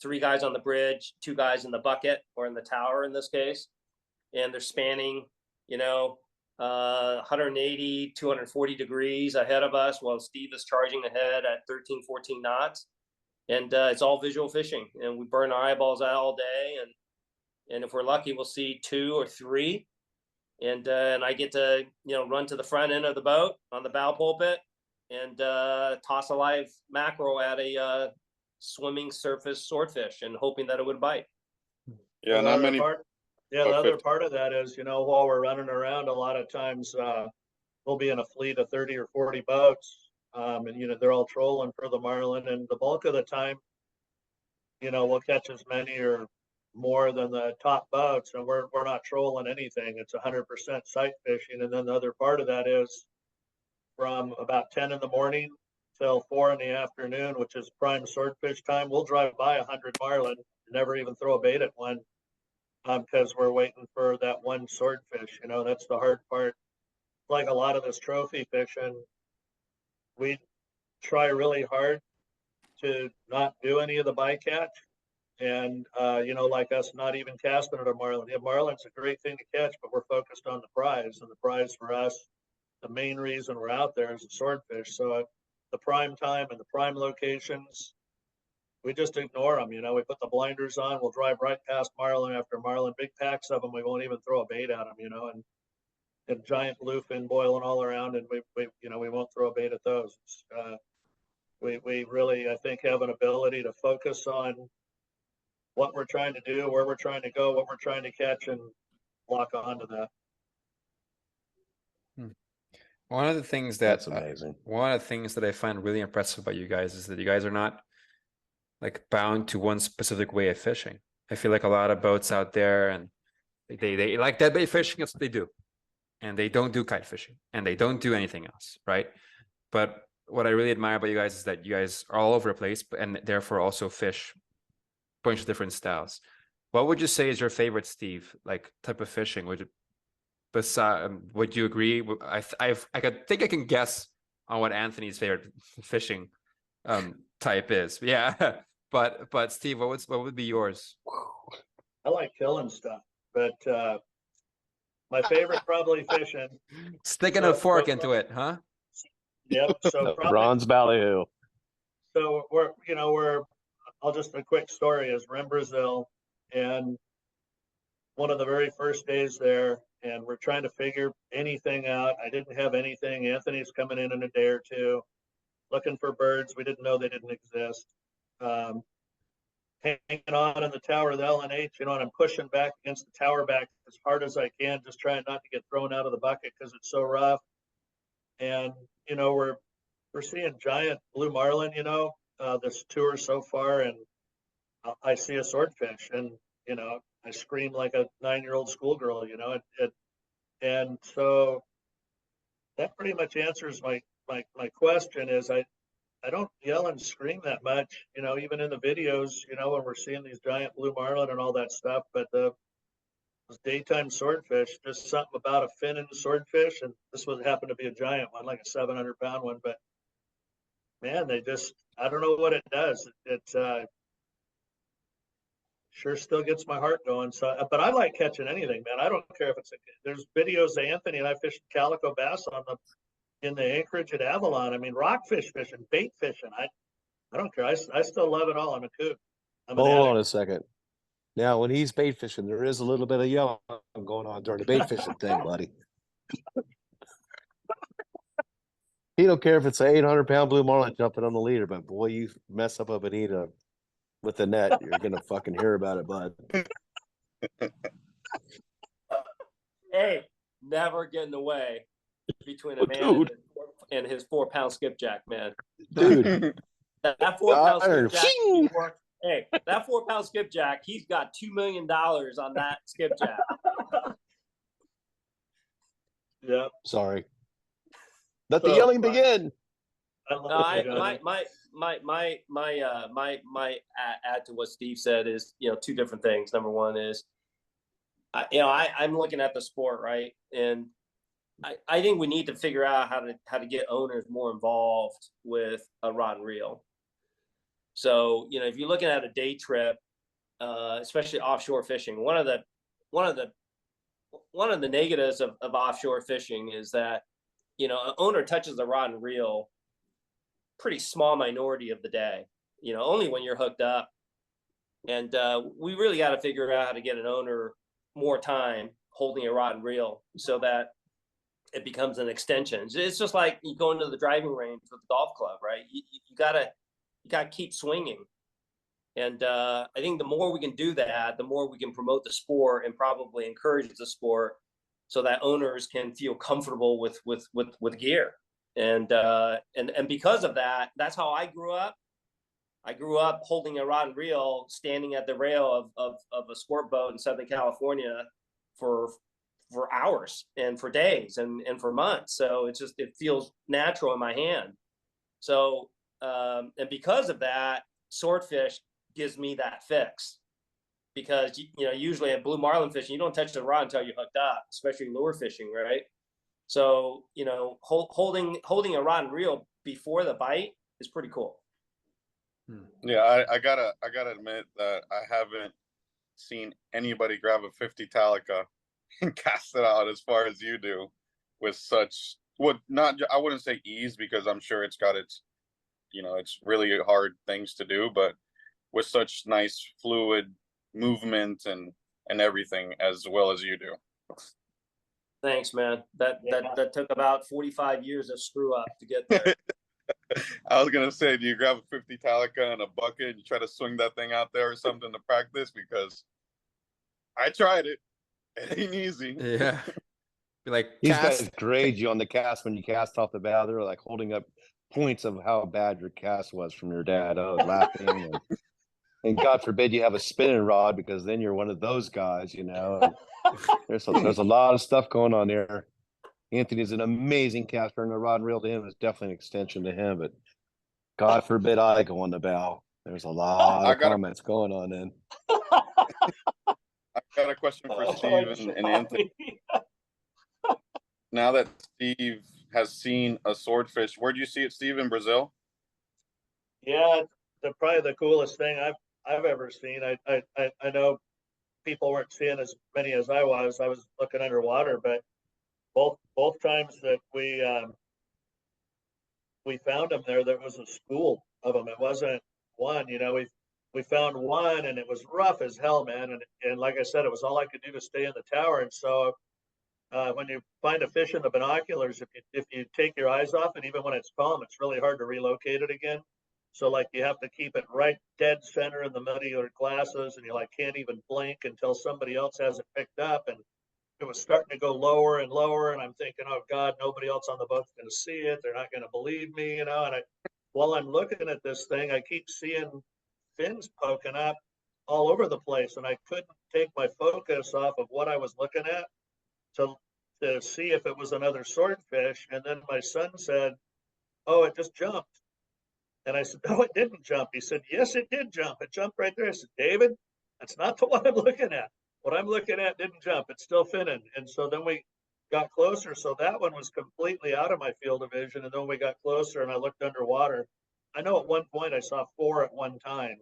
3 guys on the bridge, 2 guys in the bucket or in the tower in this case, and they're spanning, 180, 240 degrees ahead of us, while Steve is charging ahead at 13, 14 knots. And it's all visual fishing, and we burn our eyeballs out all day, and if we're lucky, we'll see 2 or 3, and I get to run to the front end of the boat on the bow pulpit and toss a live mackerel at a swimming surface swordfish and hoping that it would bite. Yeah, not many. The other part of that is, while we're running around, a lot of times we'll be in a fleet of 30 or 40 boats, and they're all trolling for the marlin, and the bulk of the time, we'll catch as many or more than the top boats, and we're not trolling anything. It's 100% sight fishing. And then the other part of that is from about 10 in the morning till 4 in the afternoon, which is prime swordfish time, we'll drive by 100 marlin, never even throw a bait at one, because we're waiting for that one swordfish. That's the hard part. Like a lot of this trophy fishing, we try really hard to not do any of the bycatch. And, like us not even casting at a marlin. Yeah, marlin's a great thing to catch, but we're focused on the prize. And the prize for us, the main reason we're out there is a swordfish. So at the prime time and the prime locations, we just ignore them. We put the blinders on, we'll drive right past marlin after marlin, big packs of them. We won't even throw a bait at them, and giant bluefin boiling all around. And we won't throw a bait at those. We really, I think, have an ability to focus on what we're trying to do, where we're trying to go, what we're trying to catch, and lock onto that. One of the things That's amazing. One of the things that I find really impressive about you guys is that you guys are not like bound to one specific way of fishing. I feel like a lot of boats out there, and they like dead bait fishing. That's what they do, and they don't do kite fishing, and they don't do anything else, right? But what I really admire about you guys is that you guys are all over the place, and therefore also fish a bunch of different styles. What would you say is your favorite, Steve, like type of fishing? Would you agree? I think I can guess on what Anthony's favorite fishing type is. Yeah, but Steve, what would be yours? I like killing stuff, but my favorite probably fishing. Sticking a fork into it, huh? Yep. So probably, bronze ballyhoo. So I'll just, a quick story is we're in Brazil, and one of the very first days there, and we're trying to figure anything out. I didn't have anything. Anthony's coming in a day or two, looking for birds. We didn't know they didn't exist. Hanging on in the tower of the LNH, and I'm pushing back against the tower back as hard as I can, just trying not to get thrown out of the bucket because it's so rough. And we're seeing giant blue marlin, this tour so far, and I see a swordfish, and I scream like a 9-year-old schoolgirl, and so that pretty much answers my question. Is I don't yell and scream that much, even in the videos, when we're seeing these giant blue marlin and all that stuff. But those daytime swordfish, just something about a fin in the swordfish, and this one happened to be a giant one, like a 700-pound one. But man, I don't know what it does. It sure still gets my heart going. So, but I like catching anything, man. I don't care if there's videos of Anthony and I fished calico bass in the anchorage at Avalon. I mean, rockfish fishing, bait fishing. I don't care. I still love it all. I'm a kook. Hold on a second. Now, when he's bait fishing, there is a little bit of yelling going on during the bait fishing thing, buddy. He don't care if it's an 800-pound blue marlin jumping on the leader, but boy, you mess up a bonita with the net, you're gonna fucking hear about it, bud. Hey, never get in the way between a man and his 4-pound skipjack, man. Dude, that 4-pound skipjack. Hey, that 4-pound skipjack, he's got $2 million on that skipjack. Yeah. Sorry. Let the yelling begin. My add to what Steve said is, two different things. Number one is, I'm looking at the sport, right, and I think we need to figure out how to get owners more involved with a rod and reel. So if you're looking at a day trip, especially offshore fishing, one of the negatives of offshore fishing is that an owner touches the rod and reel pretty small minority of the day, only when you're hooked up. And we really got to figure out how to get an owner more time holding a rod and reel so that it becomes an extension. It's just like you go into the driving range with a golf club, right? You gotta keep swinging. And I think the more we can do that, the more we can promote the sport and probably encourage the sport, so that owners can feel comfortable with gear. And because of that, that's how I grew up. I grew up holding a rod and reel, standing at the rail of a sport boat in Southern California for hours and for days and for months. So it feels natural in my hand. So and because of that, swordfish gives me that fix, because usually at blue marlin fishing, you don't touch the rod until you're hooked up, especially lure fishing, right? So holding a rod and reel before the bite is pretty cool. Yeah, I gotta admit that I haven't seen anybody grab a 50 Talica and cast it out as far as you do, with such, I wouldn't say ease, because I'm sure it's got its, it's really hard things to do, but with such nice fluid movement and everything, as well as you do. Thanks, man. That took about 45 years of screw up to get there. I was gonna say, do you grab a 50 Talica and a bucket and you try to swing that thing out there or something to practice? Because I tried it. It ain't easy. Yeah. Be like, These guys grade you on the cast when you cast off the bow. They're like holding up points of how bad your cast was from your dad. Oh, laughing. And God forbid you have a spinning rod, because then you're one of those guys, There's a lot of stuff going on there. Anthony's an amazing caster, and the rod and reel to him is definitely an extension to him. But God forbid I go on the bow. There's a lot of comments going on then. I've got a question for Steve and Anthony. Now that Steve has seen a swordfish, where'd you see it, Steve? In Brazil? Yeah, probably the coolest thing I've ever seen. I know people weren't seeing as many as I was. I was looking underwater, but both times that we found them there was a school of them. It wasn't one. We found one, and it was rough as hell, man. And like I said, it was all I could do to stay in the tower. And so when you find a fish in the binoculars, if you take your eyes off, and even when it's calm, it's really hard to relocate it again. So like you have to keep it right dead center in the middle of your glasses, and you can't even blink until somebody else has it picked up. And it was starting to go lower and lower, and I'm thinking, oh God, nobody else on the boat's going to see it. They're not going to believe me, And while I'm looking at this thing, I keep seeing fins poking up all over the place, and I couldn't take my focus off of what I was looking at to see if it was another swordfish. And then my son said, "Oh, it just jumped." And I said, "No, it didn't jump." He said, "Yes, it did jump. It jumped right there." I said, "David, that's not the one I'm looking at. What I'm looking at didn't jump. It's still finning." And so then we got closer. So that one was completely out of my field of vision. And then we got closer and I looked underwater. I know at one point I saw 4 at one time,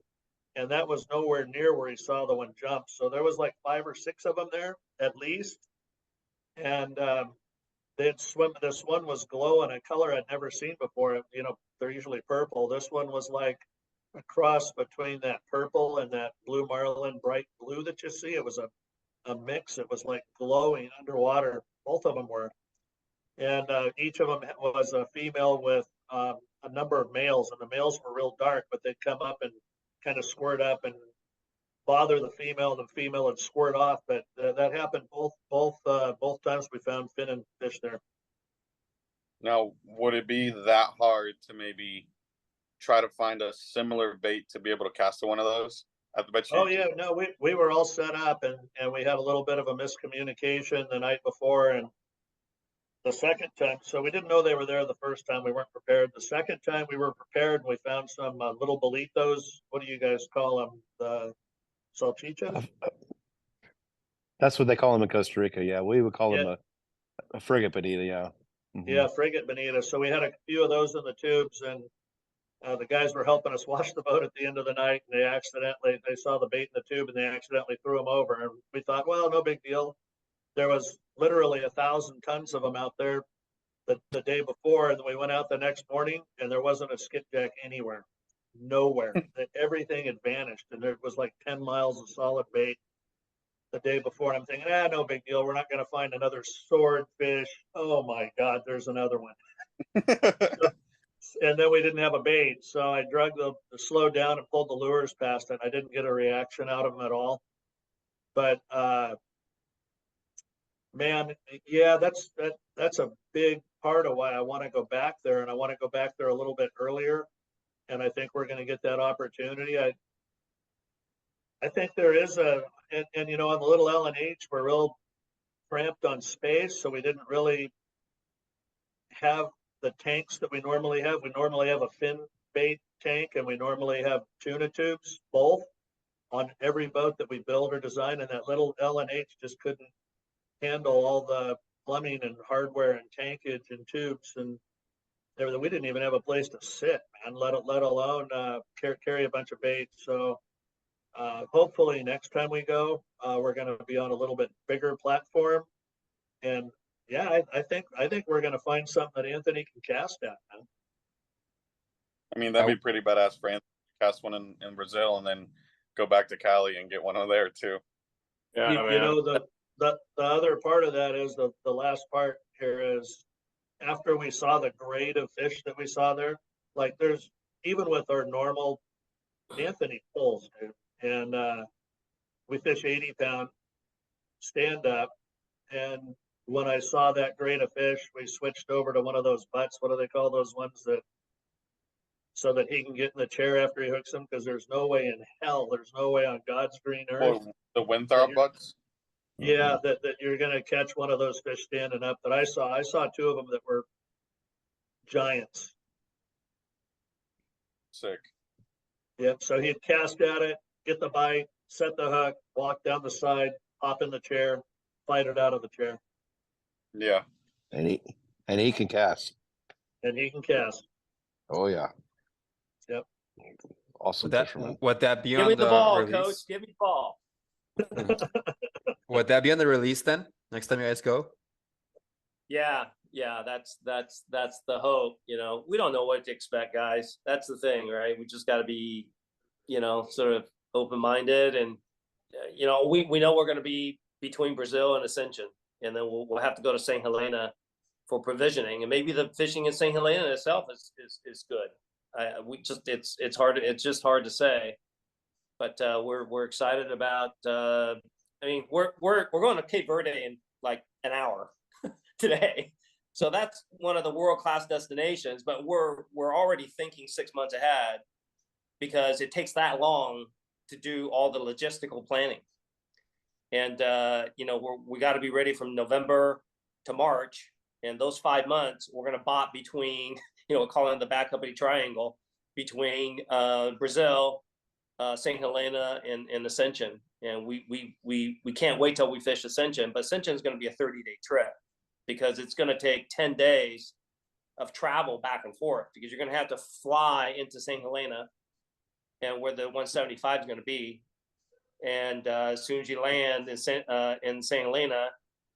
and that was nowhere near where he saw the one jump. So there was like 5 or 6 of them there at least. And they'd swim. This one was glowing a color I'd never seen before. They're usually purple. This one was like a cross between that purple and that blue marlin bright blue that you see. It was a mix. It was like glowing underwater. Both of them were. And each of them was a female with a number of males, and the males were real dark, but they'd come up and kind of squirt up and bother the female, and the female would squirt off. But that happened both times we found finning fish there. Now, would it be that hard to maybe try to find a similar bait to be able to cast one of those? I bet you. Oh yeah, no, we were all set up, and we had a little bit of a miscommunication the night before, and the second time, so we didn't know they were there the first time. We weren't prepared. The second time we were prepared, and we found some little bolitos. What do you guys call them? The salchichas? That's what they call them in Costa Rica. Yeah, we would call them a frigate bonita. Yeah. Mm-hmm. Yeah, frigate bonita. So we had a few of those in the tubes, and the guys were helping us wash the boat at the end of the night, and they saw the bait in the tube, and they accidentally threw them over. And we thought, well, no big deal. There was literally 1,000 tons of them out there the day before, and we went out the next morning, and there wasn't a skipjack anywhere, nowhere. Everything had vanished, and there was like 10 miles of solid bait. the day before, and I'm thinking, no big deal. We're not going to find another swordfish. Oh my God, there's another one. And then we didn't have a bait, so I drug the slowed down and pulled the lures past it. I didn't get a reaction out of them at all. But man, yeah, that's a big part of why I want to go back there, and I want to go back there a little bit earlier. And I think we're going to get that opportunity. I think there is and you know, on the little L&H, we're real cramped on space, so we didn't really have the tanks that we normally have. We normally have a fin bait tank, and we normally have tuna tubes, both on every boat that we build or design. And that little L&H just couldn't handle all the plumbing and hardware and tankage and tubes and everything. We didn't even have a place to sit, man, let alone carry a bunch of bait. So hopefully next time we go, we're going to be on a little bit bigger platform. And yeah, I think we're going to find something that Anthony can cast at, man. I mean, that'd be pretty badass for Anthony to cast one in Brazil and then go back to Cali and get one over there too. Yeah, you know, the other part of that is the last part here is after we saw the grade of fish that we saw there, like there's even with our normal Anthony pulls, dude, and we fish 80-pound stand up, and when I saw that grade of fish, we switched over to one of those butts. What do they call those ones that, so that he can get in the chair after he hooks them? Because there's no way in hell, there's no way on God's green earth. The Winthrop butts? Yeah, that you're going to catch one of those fish standing up. That I saw two of them that were giants. Sick. Yep. So he'd cast at it, get the bite, set the hook, walk down the side, hop in the chair, fight it out of the chair. Yeah. And he can cast. And he can cast. Oh yeah. Yep. Awesome Would that fisherman. would that be Give on me the ball, release? coach. Give me the ball. Would that be on the release then? Next time you guys go? Yeah, that's the hope. You know, we don't know what to expect, guys. That's the thing, right? We just got to be, you know, sort of open-minded, and you know, we know we're going to be between Brazil and Ascension, and then we'll have to go to St. Helena for provisioning, and maybe the fishing in St. Helena itself is good. It's hard. It's just hard to say, but we're excited about. I mean, we're going to Cape Verde in like an hour today, so that's one of the world-class destinations. But we're already thinking 6 months ahead because it takes that long to do all the logistical planning. And you know, we got to be ready from November to March, and those 5 months we're going to bot between, you know, calling the backcountry triangle between Brazil, St. Helena, and Ascension. And we can't wait till we fish Ascension, but Ascension is going to be a 30-day trip because it's going to take 10 days of travel back and forth, because you're going to have to fly into St. Helena and where the 175 is going to be. And as soon as you land in St. Helena,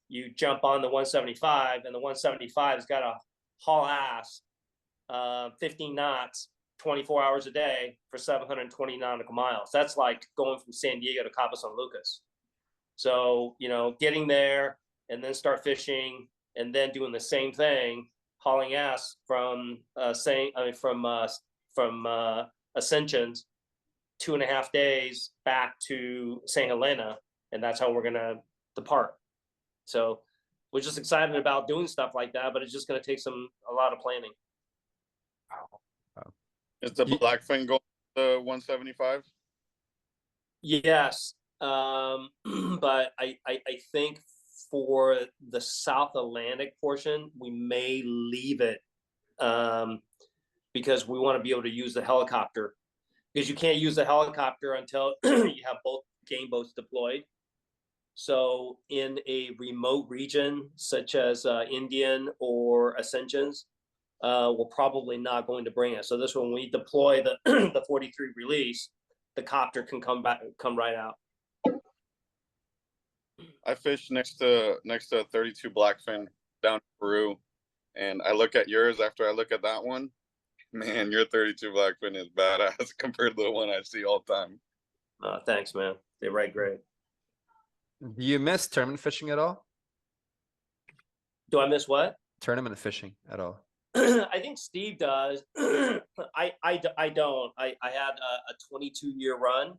you jump on the 175, and the 175 has got to haul ass 15 knots, 24 hours a day for 720 nautical miles. That's like going from San Diego to Cabo San Lucas. So, you know, getting there and then start fishing and then doing the same thing, hauling ass from Ascensions, 2.5 days back to St. Helena, and that's how we're gonna depart. So we're just excited about doing stuff like that, but it's just gonna take a lot of planning. Is the blackfin going to the 175? Yes, but I think for the South Atlantic portion, we may leave it because we want to be able to use the helicopter, because you can't use the helicopter until you have both game boats deployed. So in a remote region such as Indian or Ascensions, we're probably not going to bring it. So this, when we deploy the the 43 release, the copter can come right out. I fished next to 32 blackfin down in Peru, and I look at yours after I look at that one. Man, your 32 blackfin is badass compared to the one I see all the time. Thanks, man. They ride great. Do you miss tournament fishing at all? Do I miss what? Tournament fishing at all? I think Steve does. I don't. I had a 22-year run.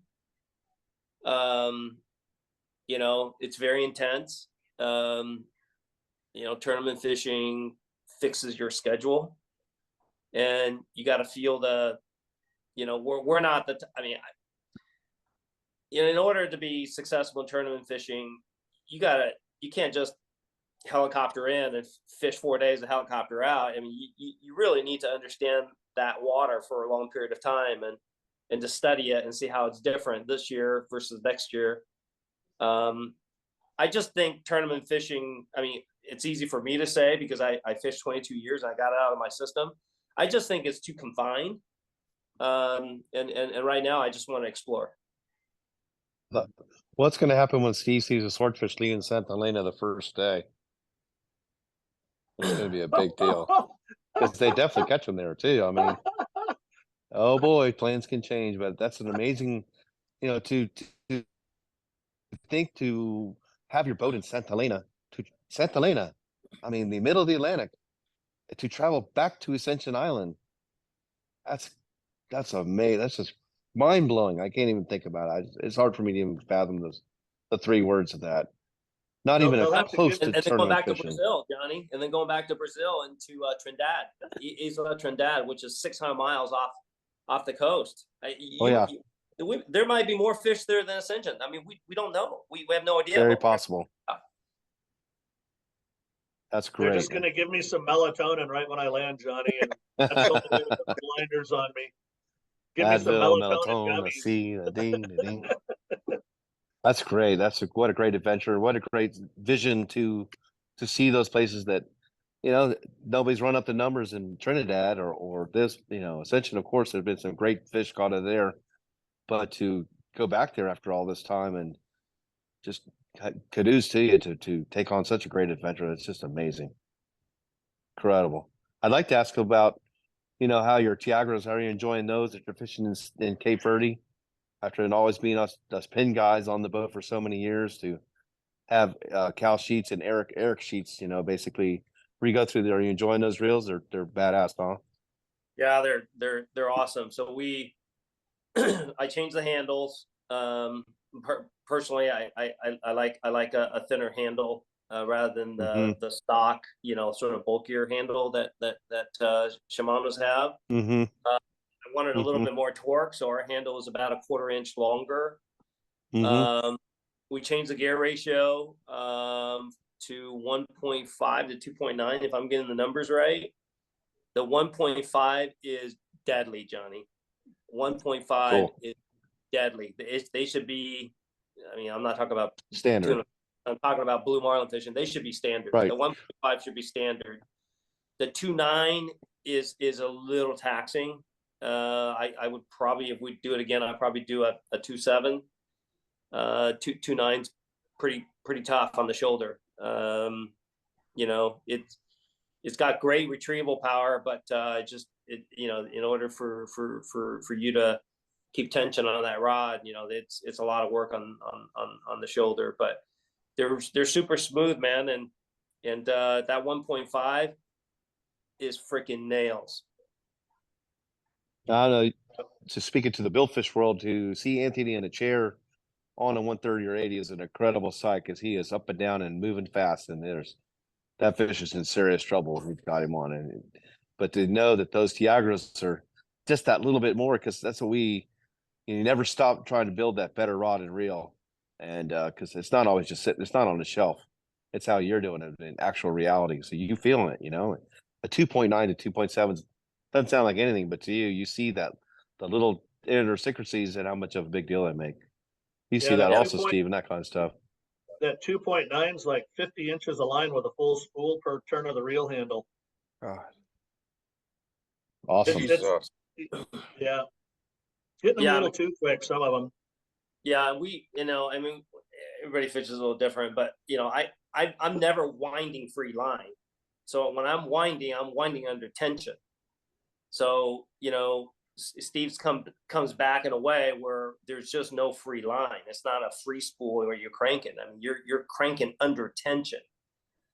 You know, it's very intense. You know, tournament fishing fixes your schedule, and you got to feel the, you know, we're not the, I mean, you know, in order to be successful in tournament fishing, you can't just helicopter in and fish 4 days and helicopter out. I mean, you really need to understand that water for a long period of time and to study it and see how it's different this year versus next year. I just think tournament fishing, I mean, it's easy for me to say because I fished 22 years and I got it out of my system. I just think it's too confined. And right now I just want to explore. What's going to happen when Steve sees a swordfish leaving Santa Elena the first day? It's going to be a big deal because they definitely catch them there too. I mean, oh boy, plans can change, but that's an amazing, you know, to think to have your boat in Santa Elena, I mean, the middle of the Atlantic, to travel back to Ascension Island. That's amazing. That's just mind blowing. I can't even think about it. It's hard for me to even fathom the 3 words of that. Not even a close to and then going tournament back to fishing. Brazil, Johnny, and then going back to Brazil and to Trindade, Isla Trindade, which is 600 miles off the coast. There might be more fish there than Ascension. I mean, we don't know. We have no idea. Very possible. That's great. They're just going to give me some melatonin right when I land, Johnny, and that's the only way to put blinders on me. Give me some melatonin gummies. That's great. What a great adventure. What a great vision to see those places that, you know, nobody's run up the numbers in Trinidad or this, you know, Ascension. Of course, there've been some great fish caught in there, but to go back there after all this time and just kudos to you to take on such a great adventure. It's just amazing. Incredible. I'd like to ask about, you know, how your Tiagras, how are you enjoying those that you're fishing in Cape Verde? After it always being us pin guys on the boat for so many years, to have Cal Sheets and Eric Sheets, you know, basically we go through there. Are you enjoying those reels? They're badass, huh? Yeah, they're awesome. So I changed the handles. Personally, I like a thinner handle rather than the stock, you know, sort of bulkier handle that Shimano's have. I wanted a little bit more torque, so our handle is about a 1/4 inch longer. We changed the gear ratio to 1.5 to 2.9, if I'm getting the numbers right. The 1.5 is deadly, Johnny. 1.5 is deadly. They should be, I mean, I'm not talking about standard. Tuna, I'm talking about blue marlin fishing. They should be standard. Right. The 1.5 should be standard. The 2.9 is a little taxing. I would probably, if we do it again, I'd probably do a 2.7. 2.9's pretty tough on the shoulder. You know, it's got great retrieval power, but you know, in order for you to keep tension on that rod, you know, it's a lot of work on the shoulder, but they're super smooth, man, and that 1.5 is freaking nails. I know. To speak into the billfish world, to see Anthony in a chair on a 130 or 80 is an incredible sight because he is up and down and moving fast, and that fish is in serious trouble when we've got him on. But to know that those Tiagras are just that little bit more, because that's what you never stop trying to build that better rod and reel, and because it's not always just sitting, it's not on the shelf, it's how you're doing it in actual reality. So you feeling it, you know. A 2.9 to 2.7 doesn't sound like anything, but to you see that the little idiosyncrasies and how much of a big deal they make. You see that also, Steve, and that kind of stuff. That 2.9 is like 50 inches of line with a full spool per turn of the reel handle. God. Awesome. Yeah. Getting them a little too quick, some of them. Yeah, you know, I mean, everybody fishes a little different, but you know, I'm never winding free line. So when I'm winding under tension. So, you know, Steve's comes back in a way where there's just no free line. It's not a free spool where you're cranking. I mean, you're cranking under tension.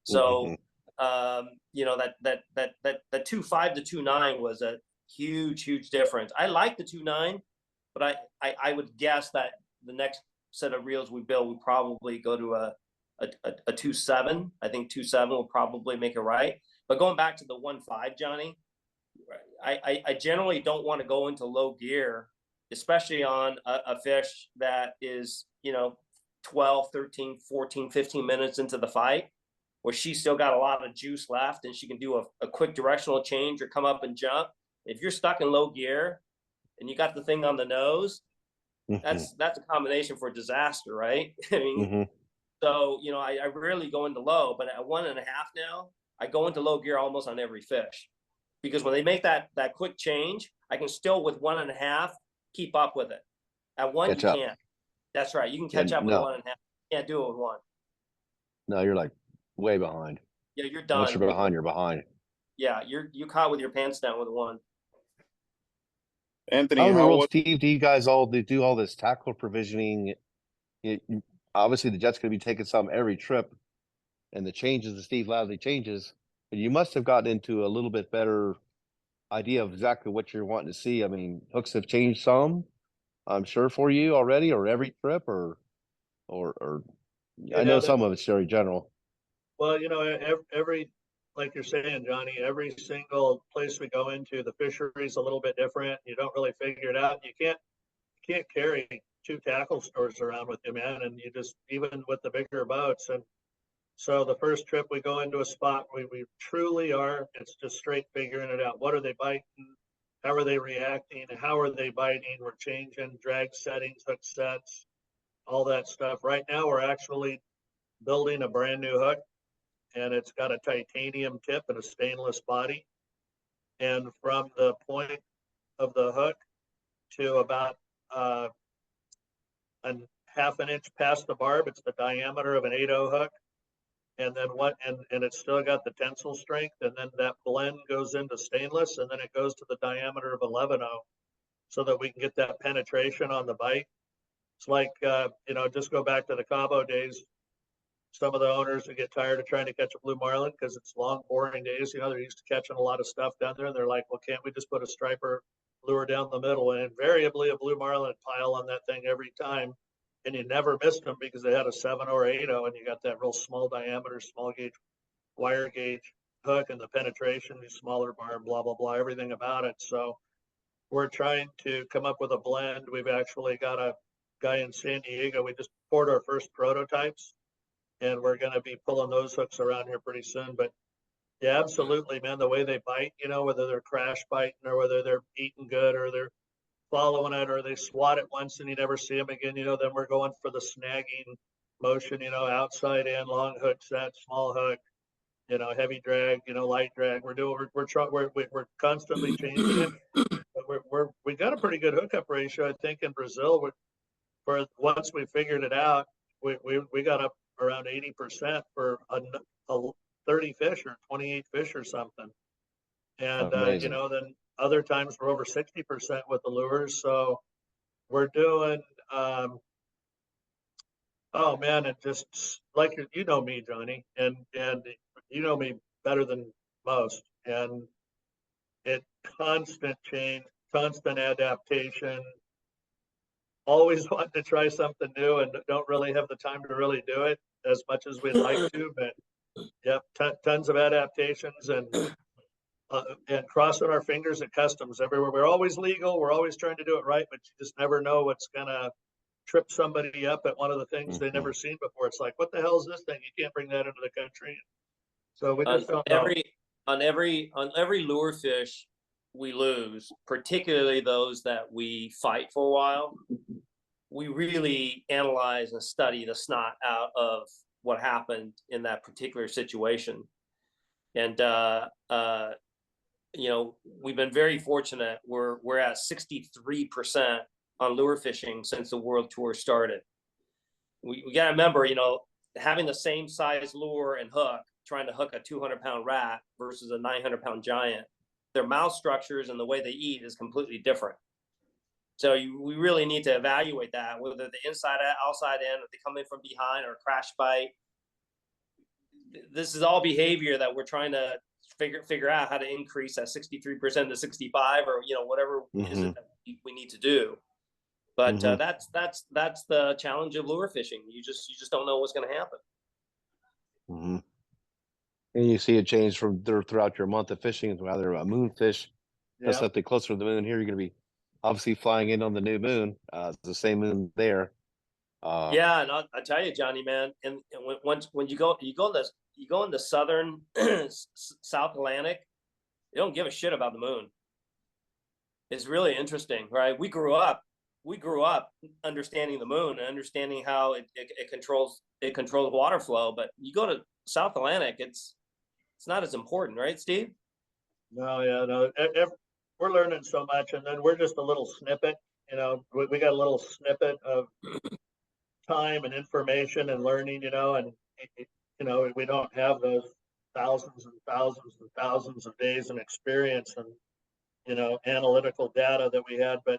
So, you know, that 2.5 to 2.9 was a huge difference. I like the 2.9, but I would guess that the next set of reels we build would probably go to a 2.7. I think 2.7 will probably make it right. But going back to the 1.5, Johnny, I generally don't want to go into low gear, especially on a fish that is, you know, 12, 13, 14, 15 minutes into the fight, where she's still got a lot of juice left and she can do a quick directional change or come up and jump. If you're stuck in low gear and you got the thing on the nose, that's a combination for disaster, right? I mean, so, you know, I rarely go into low, but at 1.5 now, I go into low gear almost on every fish. Because when they make that quick change, I can still with 1.5 keep up with it. At 1, Catch you up. can't. That's right. You can catch up with 1.5. You can't do it with 1. No, you're like way behind. Yeah, you're done. Once you're behind, you're behind. Yeah, you caught with your pants down with 1. Anthony, How in the how world, was Steve, do you guys do all this tackle provisioning? Obviously, the jet's going to be taking some every trip, and the changes, the Steve Lassley changes. But you must have gotten into a little bit better idea of exactly what you're wanting to see. I mean, hooks have changed some, I'm sure, for you already, or every trip, or I know some of it's very general. Well, you know, every like you're saying, Johnny, every single place we go into, the fishery's a little bit different. You don't really figure it out. You can't carry 2 tackle stores around with you, man. And you just, even with the bigger boats. And so the first trip we go into a spot, we truly are, it's just straight figuring it out. What are they biting? How are they reacting? How are they biting? We're changing drag settings, hook sets, all that stuff. Right now, we're actually building a brand new hook, and it's got a titanium tip and a stainless body. And from the point of the hook to about a 1/2 inch past the barb, it's the diameter of an 8/0 hook. And then and it's still got the tensile strength. And then that blend goes into stainless, and then it goes to the diameter of 11/0, so that we can get that penetration on the bite. It's like, you know, just go back to the Cabo days. Some of the owners would get tired of trying to catch a blue marlin because it's long, boring days. You know, they're used to catching a lot of stuff down there. And they're like, well, can't we just put a striper lure down the middle? And invariably a blue marlin would pile on that thing every time. And you never missed them because they had a 7 or 8/0, and you got that real small diameter, small gauge, wire gauge hook, and the penetration, the smaller barb, blah, blah, blah, everything about it. So we're trying to come up with a blend. We've actually got a guy in San Diego. We just poured our first prototypes, and we're going to be pulling those hooks around here pretty soon. But yeah, absolutely, man, the way they bite, you know, whether they're crash biting or whether they're eating good or they're following it or they swat it once and you never see them again, you know, then we're going for the snagging motion, you know, outside in, long hook set, small hook, you know, heavy drag, you know, light drag. We're constantly changing it. But we got a pretty good hookup ratio, I think, in Brazil. For once we figured it out, we got up around 80% for a 30 fish or 28 fish or something. And you know, then other times we're over 60% with the lures. So we're doing oh man, it just, like, you know me, Johnny, and you know me better than most. And it constant change, constant adaptation, always wanting to try something new and don't really have the time to really do it as much as we'd like to. But yep, tons of adaptations and crossing our fingers at customs everywhere. We're always legal. We're always trying to do it right, but you just never know what's gonna trip somebody up at one of the things they've never seen before. It's like, what the hell is this thing? You can't bring that into the country. So we just don't know. On every lure fish we lose, particularly those that we fight for a while, we really analyze and study the snot out of what happened in that particular situation. And you know, we've been very fortunate. We're at 63% on lure fishing since the World Tour started. We got to remember, you know, having the same size lure and hook, trying to hook a 200-pound rat versus a 900-pound giant, their mouth structures and the way they eat is completely different. So we really need to evaluate that, whether the inside, outside end, if they come in from behind or crash bite. This is all behavior that we're trying to figure out how to increase that 63% to 65, or whatever is it that we need to do. But that's the challenge of lure fishing. You just don't know what's going to happen. And you see a change from throughout your month of fishing, whether a moonfish, something closer to the moon. Here, you're going to be obviously flying in on the new moon, the same moon there. Yeah, and I tell you, Johnny, man, and when you go in the southern South Atlantic, they don't give a shit about the moon. It's really interesting, right? We grew up understanding the moon and understanding how it controls water flow, but you go to South Atlantic, it's not as important, right, Steve? No. We're learning so much, and then we're just a little snippet. We got a little snippet of time and information and learning. And we don't have those thousands and thousands and thousands of days and experience and analytical data that we had. But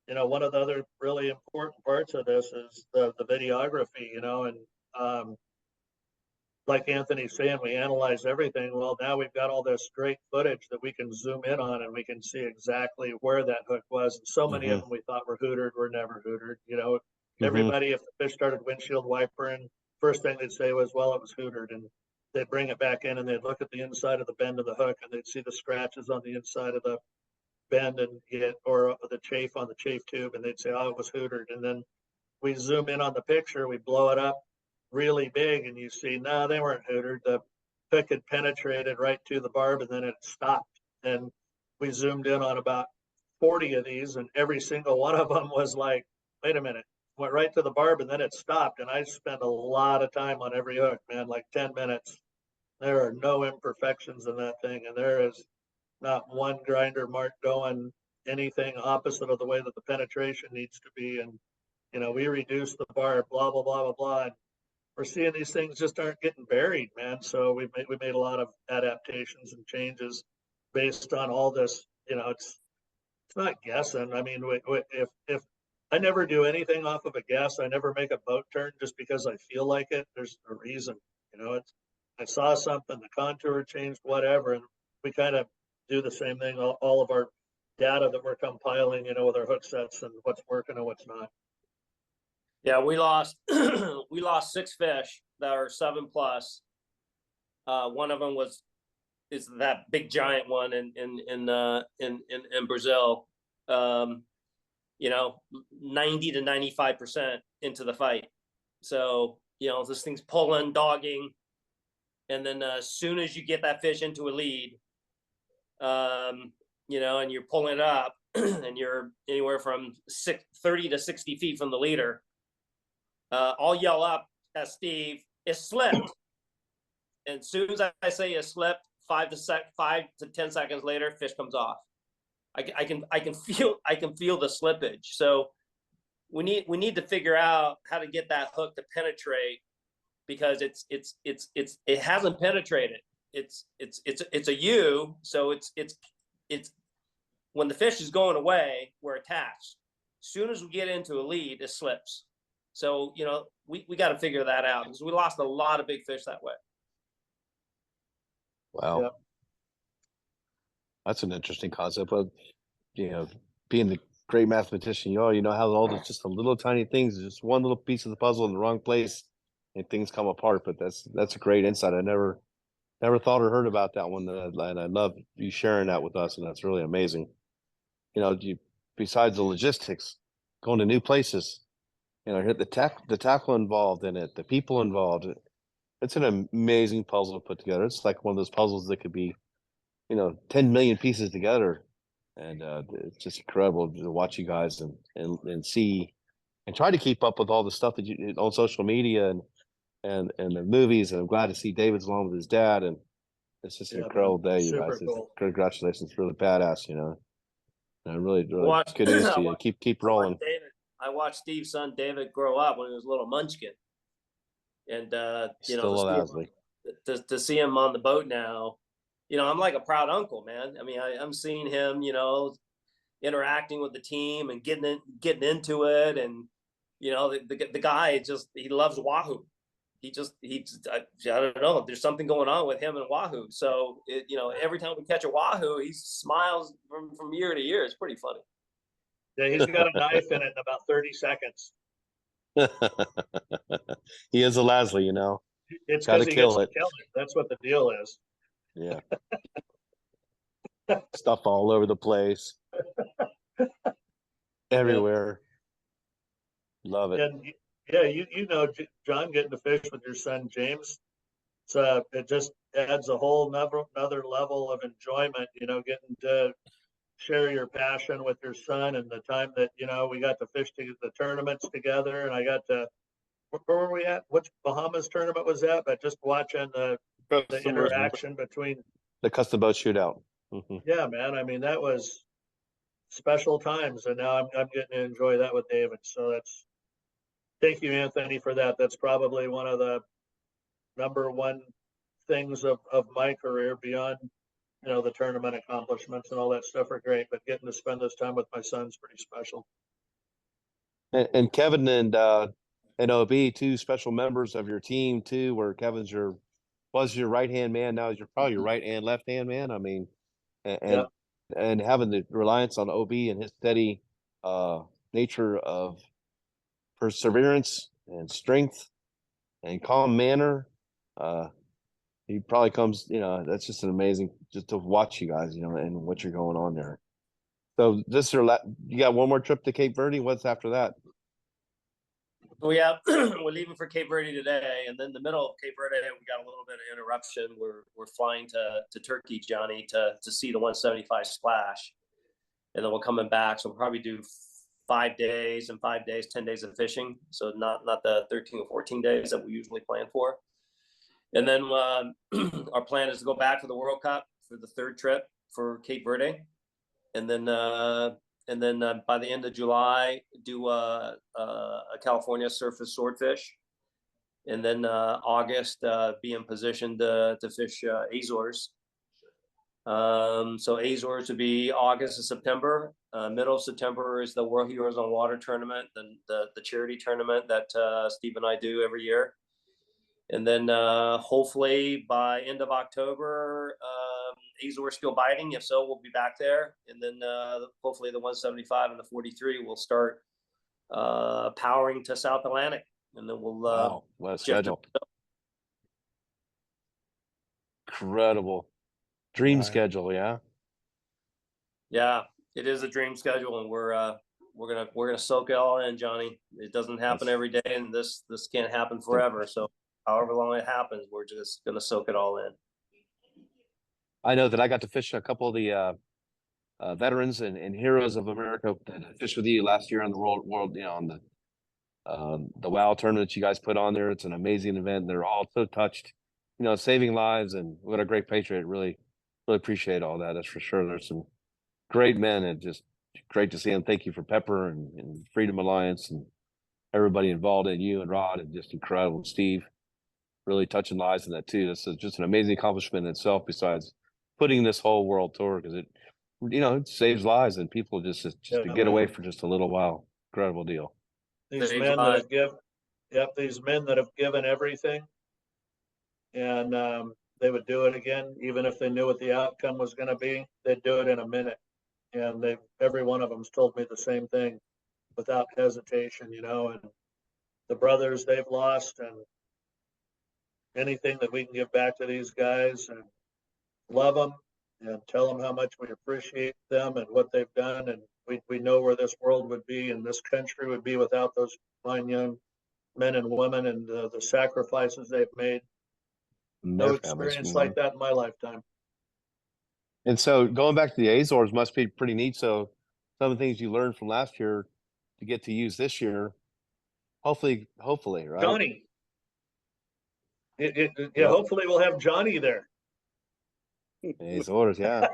one of the other really important parts of this is the videography. And like Anthony's saying, we analyze everything. Well, now we've got all this great footage that we can zoom in on, and we can see exactly where that hook was. And so many of them we thought were hootered were never hootered. Everybody, if the fish started windshield wipering, first thing they'd say was, well, it was hootered. And they'd bring it back in and they'd look at the inside of the bend of the hook, and they'd see the scratches on the inside of the bend or the chafe on the chafe tube, and they'd say, oh, it was hootered. And then we zoom in on the picture, we blow it up really big, and you see, no, they weren't hootered. The hook had penetrated right to the barb, and then it stopped. And we zoomed in on about 40 of these, and every single one of them was like, wait a minute, went right to the barb, and then it stopped. And I spent a lot of time on every hook, man, like 10 minutes. There are no imperfections in that thing, and there is not one grinder mark going anything opposite of the way that the penetration needs to be. And we reduce the barb, blah blah blah blah blah. And we're seeing these things just aren't getting buried, man. So we made a lot of adaptations and changes based on all this. It's not guessing. I mean, if I never do anything off of a guess, I never make a boat turn just because I feel like it. There's a reason. I saw something, the contour changed, whatever, and we kind of do the same thing. All of our data that we're compiling, with our hook sets and what's working and what's not. Yeah, we lost 6 fish that are 7+. One of them is that big giant one in Brazil. 90 to 95% into the fight. So this thing's pulling, dogging, and then as soon as you get that fish into a lead, and you're pulling it up, and you're anywhere from 30 to 60 feet from the leader. I'll yell up at Steve, it slipped. And as soon as I say it slipped, 5 to 10 seconds later, fish comes off. I can feel the slippage. So we need to figure out how to get that hook to penetrate, because it hasn't penetrated. It's a U, so it's when the fish is going away, we're attached. As soon as we get into a lead, it slips. So, we got to figure that out, because we lost a lot of big fish that way. Wow. Yep. That's an interesting concept. But, being the great mathematician, you know how all those just the little tiny things, just one little piece of the puzzle in the wrong place and things come apart. But that's a great insight. I never thought or heard about that one. And I love you sharing that with us. And that's really amazing. Besides the logistics, going to new places, the tackle involved in it, the people involved. It's an amazing puzzle to put together. It's like one of those puzzles that could be, 10 million pieces together. And it's just incredible to watch you guys and see and try to keep up with all the stuff that you on social media and the movies. And I'm glad to see David's along with his dad. And it's just an incredible day, you guys. Cool. Congratulations, really badass, And really good news to you. Keep rolling. I watched Steve's son David grow up when he was a little munchkin, and still a Lassley. To see him on the boat now, I'm like a proud uncle, man. I mean, I'm seeing him, interacting with the team and getting into it, and the guy he loves Wahoo. I don't know. There's something going on with him and Wahoo. So every time we catch a Wahoo, he smiles from year to year. It's pretty funny. Yeah, he's got a knife in it in about 30 seconds. He is a Lassley, It's Gotta because he kill gets it. to kill it. That's what the deal is. Yeah. Stuff all over the place. Everywhere. Love it. And yeah, John, getting to fish with your son James, it just adds a whole another level of enjoyment. Getting to share your passion with your son, and the time that we got to fish the tournaments together, and I got to. Where were we at? Which Bahamas tournament was that? But just watching the interaction between the custom boat shootout. Mm-hmm. Yeah, man. I mean, that was special times, and now I'm getting to enjoy that with David. So thank you, Anthony, for that. That's probably one of the number one things of my career beyond, the tournament accomplishments and all that stuff are great, but getting to spend this time with my son's pretty special. And Kevin and OB, two special members of your team too, where Kevin's was your right hand man. Now you're probably your right and left hand man. I mean, and having the reliance on OB and his steady nature of perseverance and strength and calm manner. He probably comes, that's just an amazing, just to watch you guys, and what you're going on there. So you got one more trip to Cape Verde. What's after that? We're leaving for Cape Verde today, and then the middle of Cape Verde, we got a little bit of interruption. We're flying to Turkey, Johnny, to see the 175 splash, and then we're coming back. So we'll probably do 5 days and 5 days, 10 days of fishing. So not the 13 or 14 days that we usually plan for. And then our plan is to go back for the World Cup for the third trip for Cape Verde, and then by the end of July, do a California surface swordfish, and then August be in position to fish Azores. So Azores would be August and September. Middle of September is the World Heroes on Water tournament, the charity tournament that Steve and I do every year. And then hopefully by end of October, Azores still biting. If so, we'll be back there. And then hopefully the 175 and the 43 will start powering to South Atlantic. And then we'll wow, what a schedule. Incredible. Dream schedule, yeah. Yeah, it is a dream schedule, and we're gonna soak it all in, Johnny. It doesn't happen every day, and this can't happen forever. So however long it happens, we're just gonna soak it all in. I know that I got to fish a couple of the veterans and heroes of America that I fished with you last year on the world, on the WOW tournament you guys put on there. It's an amazing event. They're all so touched, saving lives, and what a great patriot. Really appreciate all that. That's for sure. There's some great men, and just great to see them. Thank you for Pepper and Freedom Alliance and everybody involved in you and Rod, and just incredible. Steve, really touching lives in that too. This is just an amazing accomplishment in itself, besides putting this whole world tour, because it saves lives, and people just to get away for just a little while. Incredible deal. These men that have given everything, and they would do it again, even if they knew what the outcome was going to be. They'd do it in a minute, and every one of them's told me the same thing without hesitation. And the brothers they've lost, and anything that we can give back to these guys, and love them and tell them how much we appreciate them and what they've done. And we know where this world would be and this country would be without those fine young men and women, and the sacrifices they've made. No experience like that in my lifetime. And so going back to the Azores must be pretty neat. So some of the things you learned from last year to get to use this year, hopefully, right? Johnny. Hopefully we'll have Johnny there. Azores, yeah.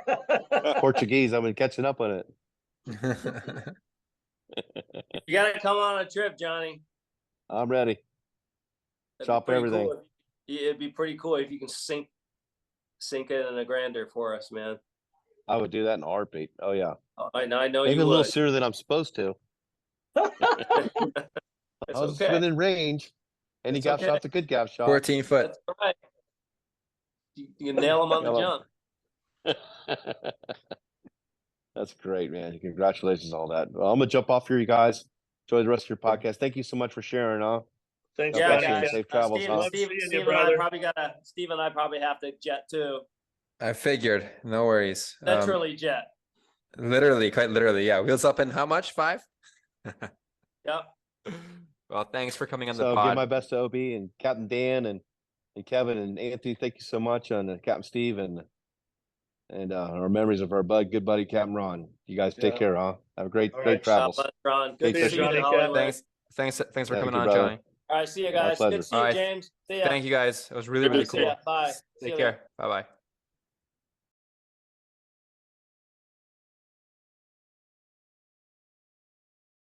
Portuguese, I've been catching up on it. You gotta come on a trip, Johnny. I'm ready. Chop everything. Cool. It'd be pretty cool if you can sink sink it in a grander for us, man. I would do that in a heartbeat. Oh yeah. I know Maybe you a little would. sooner than I'm supposed to. It's I was okay. within range. Any It's gap okay. shot's a good gap shot. 14 foot. That's all right. You can nail them on the Hello. jump. That's great, man. Congratulations on all that. Well, I'm gonna jump off here, you guys. Enjoy the rest of your podcast. Thank you so much for sharing, huh? Thanks, Yeah, Johnny. guys. Safe travels, Steve, huh? Love Steve, seeing you, Steve and I brother. probably Steve and I probably have to jet too. I figured. No worries. Literally jet. Literally, quite literally. Yeah. Wheels up in how much? 5? Yep. Well, thanks for coming on the So pod. give my best to Obi and Captain Dan and Kevin and Anthony. Thank you so much, and Captain Steve and our memories of our good buddy Captain Ron. You guys take Yeah. care, huh? Have a great All great right. travels. Ron. Good Stay to see you Johnny, in Kev. Hollywood. Thanks for Thank coming you, on, brother. Johnny. All right, see you My guys. pleasure. Good to see you, All right. James. See ya. Thank you guys. It was really, Good really to see cool. ya. Bye. See Take you care. later. Bye bye.